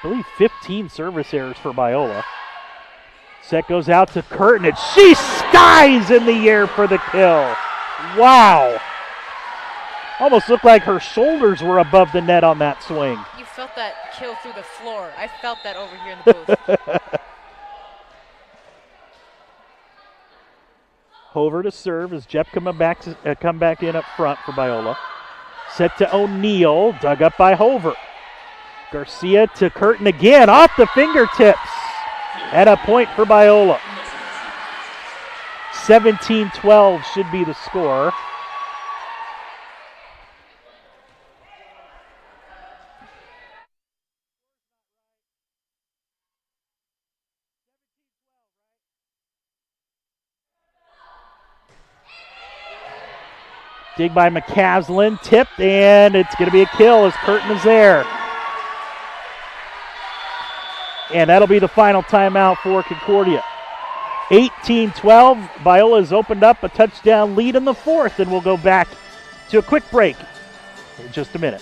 I believe, 15 service errors for Biola. Set goes out to Curtin, and she skies in the air for the kill. Wow. Almost looked like her shoulders were above the net on that swing. You felt that kill through the floor. I felt that over here in the booth. Hover to serve as Jeff come back in up front for Biola. Set to O'Neill, dug up by Hover. Garcia to Curtin again, off the fingertips. And a point for Biola. 17-12 should be the score. Dig by McCaslin, tipped, and it's going to be a kill as Curtin is there. And that'll be the final timeout for Concordia. 18-12, Biola has opened up a touchdown lead in the fourth, and we'll go back to a quick break in just a minute.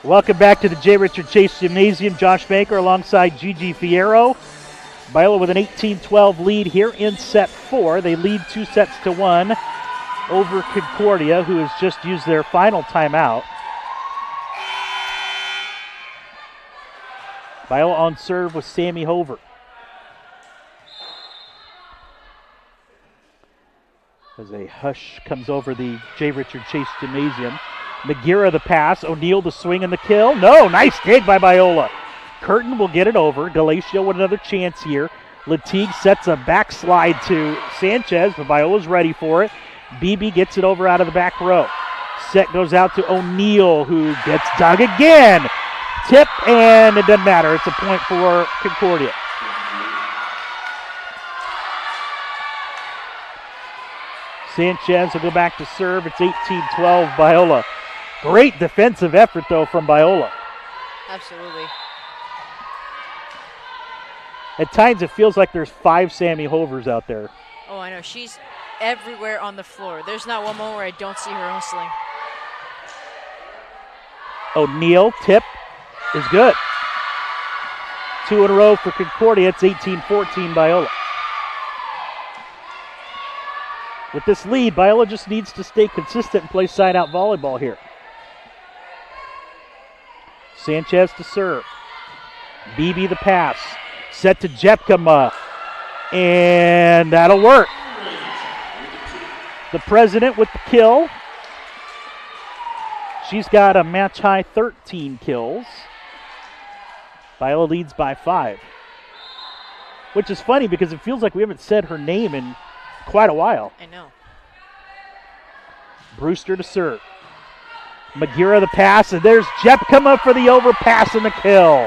Welcome back to the J. Richard Chase Gymnasium. Josh Baker alongside Gigi Fierro. Biola with an 18-12 lead here in set 4. They lead 2-1 over Concordia, who has just used their final timeout. Biola on serve with Sammy Hover. As a hush comes over the J. Richard Chase Gymnasium. Magira the pass, O'Neal the swing and the kill. No, nice dig by Biola. Curtin will get it over. Galacio with another chance here. Latigue sets a backslide to Sanchez, but Biola's ready for it. BB gets it over out of the back row. Set goes out to O'Neal, who gets dug again. Tip, and it doesn't matter. It's a point for Concordia. Sanchez will go back to serve. It's 18-12 Biola. Great defensive effort, though, from Biola. Absolutely. At times, it feels like there's 5 Sammy Hovers out there. Oh, I know. She's everywhere on the floor. There's not one moment where I don't see her hustling. O'Neal, tip, is good. 2 in a row for Concordia. It's 18-14 Biola. With this lead, Biola just needs to stay consistent and play side-out volleyball here. Sanchez to serve. BB the pass. Set to Jepkema. And that'll work. The president with the kill. She's got a match-high 13 kills. Biola leads by 5. Which is funny because it feels like we haven't said her name in quite a while. I know. Brewster to serve. Magira the pass, and there's Jepkema for the overpass and the kill.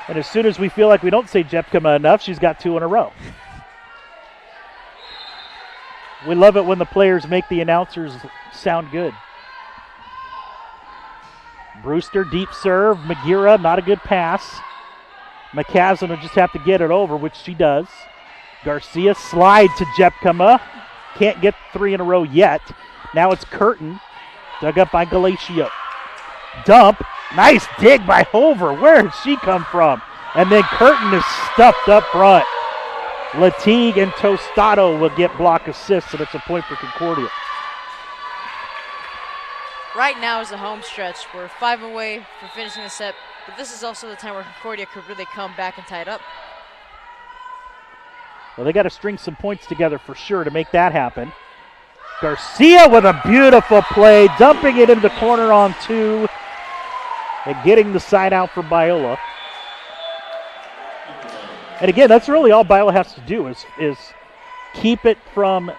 And as soon as we feel like we don't say Jepkema enough, she's got 2 in a row. We love it when the players make the announcers sound good. Brewster, deep serve. Magira, not a good pass. McCaslin will just have to get it over, which she does. Garcia slide to Jepkema. Can't get 3 in a row yet. Now it's Curtin. Dug up by Galacio. Dump. Nice dig by Hover. Where did she come from? And then Curtin is stuffed up front. Latigue and Tostado will get block assists, and it's a point for Concordia. Right now is the home stretch. We're 5 away from finishing the set, but this is also the time where Concordia could really come back and tie it up. Well, they got to string some points together for sure to make that happen. Garcia with a beautiful play, dumping it into the corner on 2 and getting the side out for Biola. And again, that's really all Biola has to do is keep it from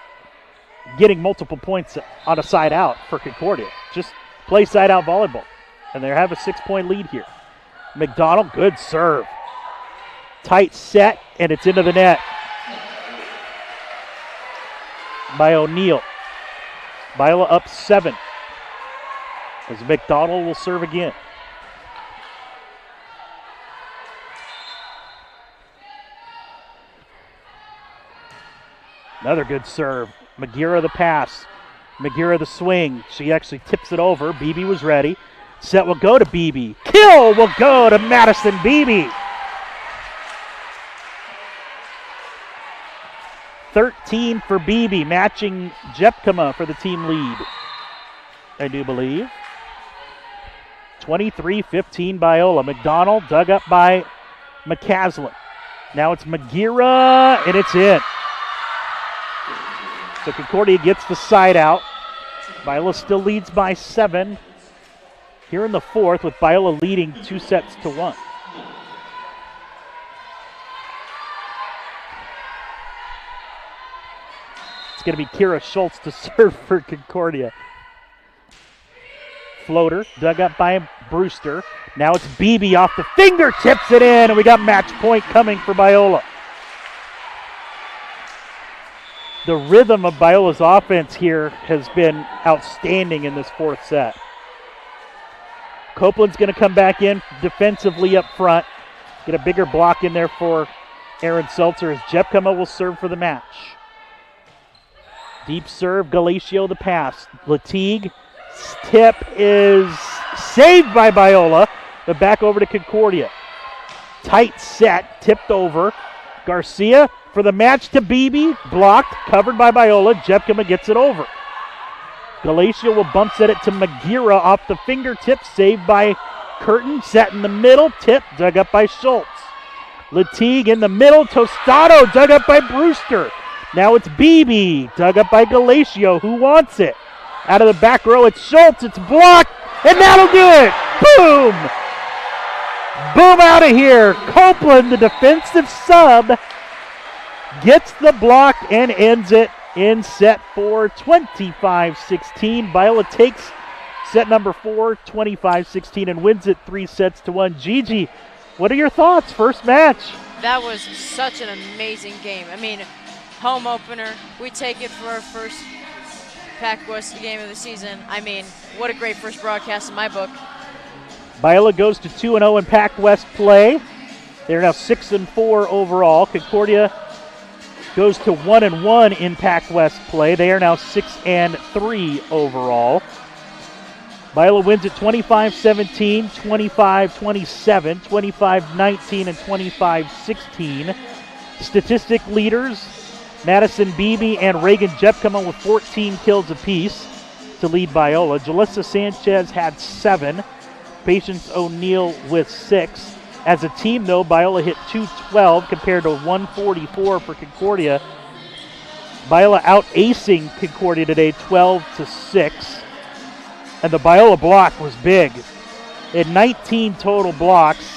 getting multiple points on a side out for Concordia. Just play side out volleyball. And they have a 6-point lead here. McDonald, good serve. Tight set, and it's into the net by O'Neal. Biola up 7 as McDonald will serve again. Another good serve. Magira the pass. Magira the swing. She actually tips it over. Beebe was ready. Set will go to Beebe. Kill will go to Madison Beebe. 13 for Beebe, matching Jepkema for the team lead, I do believe. 23-15 Biola. McDonald dug up by McCaslin. Now it's Magira, and it's in. So Concordia gets the side out. Biola still leads by 7 here in the 4th, with Biola leading 2-1. It's going to be Kira Schultz to serve for Concordia. Floater dug up by Brewster. Now it's Beebe off the fingertips it in, and we got match point coming for Biola. The rhythm of Biola's offense here has been outstanding in this 4th set. Copeland's going to come back in defensively up front. Get a bigger block in there for Aaron Seltzer as Jepkema will serve for the match. Deep serve, Galacio the pass. Latigue tip is saved by Biola, but back over to Concordia. Tight set, tipped over. Garcia for the match to Beebe, blocked, covered by Biola. Jepkema gets it over. Galatia will bump set it to Magira off the fingertips, saved by Curtin, set in the middle, tip, dug up by Schultz. Latigue in the middle, Tostado dug up by Brewster. Now it's Beebe, dug up by Galatio, who wants it. Out of the back row, it's Schultz, it's blocked, and that'll do it! Boom! Boom out of here. Copeland, the defensive sub, gets the block and ends it in set 4, 25-16. Biola takes set number 4, 25-16, and wins it 3-1. Gigi, what are your thoughts? First match. That was such an amazing game. I mean, home opener. We take it for our first Pac West game of the season. I mean, what a great first broadcast in my book. Biola goes to 2-0 in Pac West play. They're now 6-4 overall. Concordia goes to 1-1 in Pac West play. They are now 6-3 overall. Biola wins at 25-17, 25-27, 25-19, and 25-16. Statistic leaders, Madison Beebe and Reagan Jepkema with 14 kills apiece to lead Biola. Jalissa Sanchez had 7. Patience O'Neill with 6. As a team, though, Biola hit 212 compared to 144 for Concordia. Biola out-acing Concordia today 12-6. And the Biola block was big. They had 19 total blocks.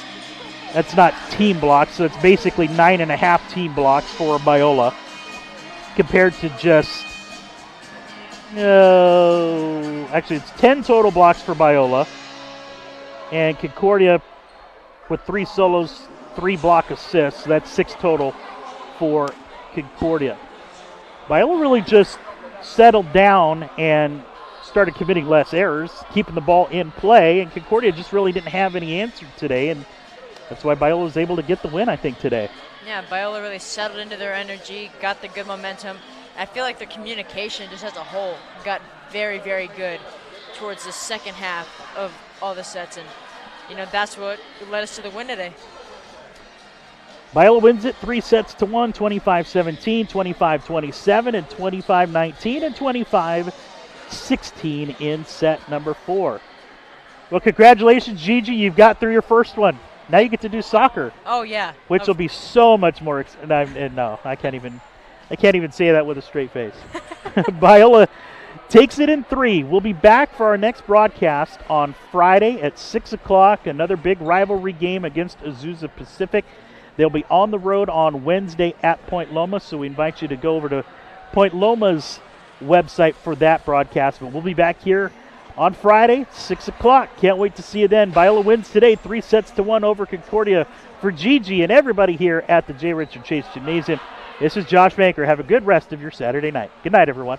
That's not team blocks, so it's basically 9.5 team blocks for Biola compared to just, actually it's 10 total blocks for Biola. And Concordia with 3 solos, 3 block assists. That's 6 total for Concordia. Biola really just settled down and started committing less errors, keeping the ball in play, and Concordia just really didn't have any answer today, and that's why Biola was able to get the win, I think, today. Yeah, Biola really settled into their energy, got the good momentum. I feel like their communication just as a whole got very, very good towards the second half of all the sets, and that's what led us to the win today. Biola wins it 3-1, 25-17, 25-27, and 25-19, and 25-16 in set number 4. Well, congratulations, Gigi. You've got through your first one. Now you get to do soccer. Oh yeah, which will be so much more. No, I can't even say that with a straight face. Biola takes it in 3. We'll be back for our next broadcast on Friday at 6 o'clock. Another big rivalry game against Azusa Pacific. They'll be on the road on Wednesday at Point Loma, so we invite you to go over to Point Loma's website for that broadcast. But we'll be back here on Friday, 6 o'clock. Can't wait to see you then. Biola wins today 3-1 over Concordia. For Gigi and everybody here at the J. Richard Chase Gymnasium, this is Josh Banker. Have a good rest of your Saturday night. Good night, everyone.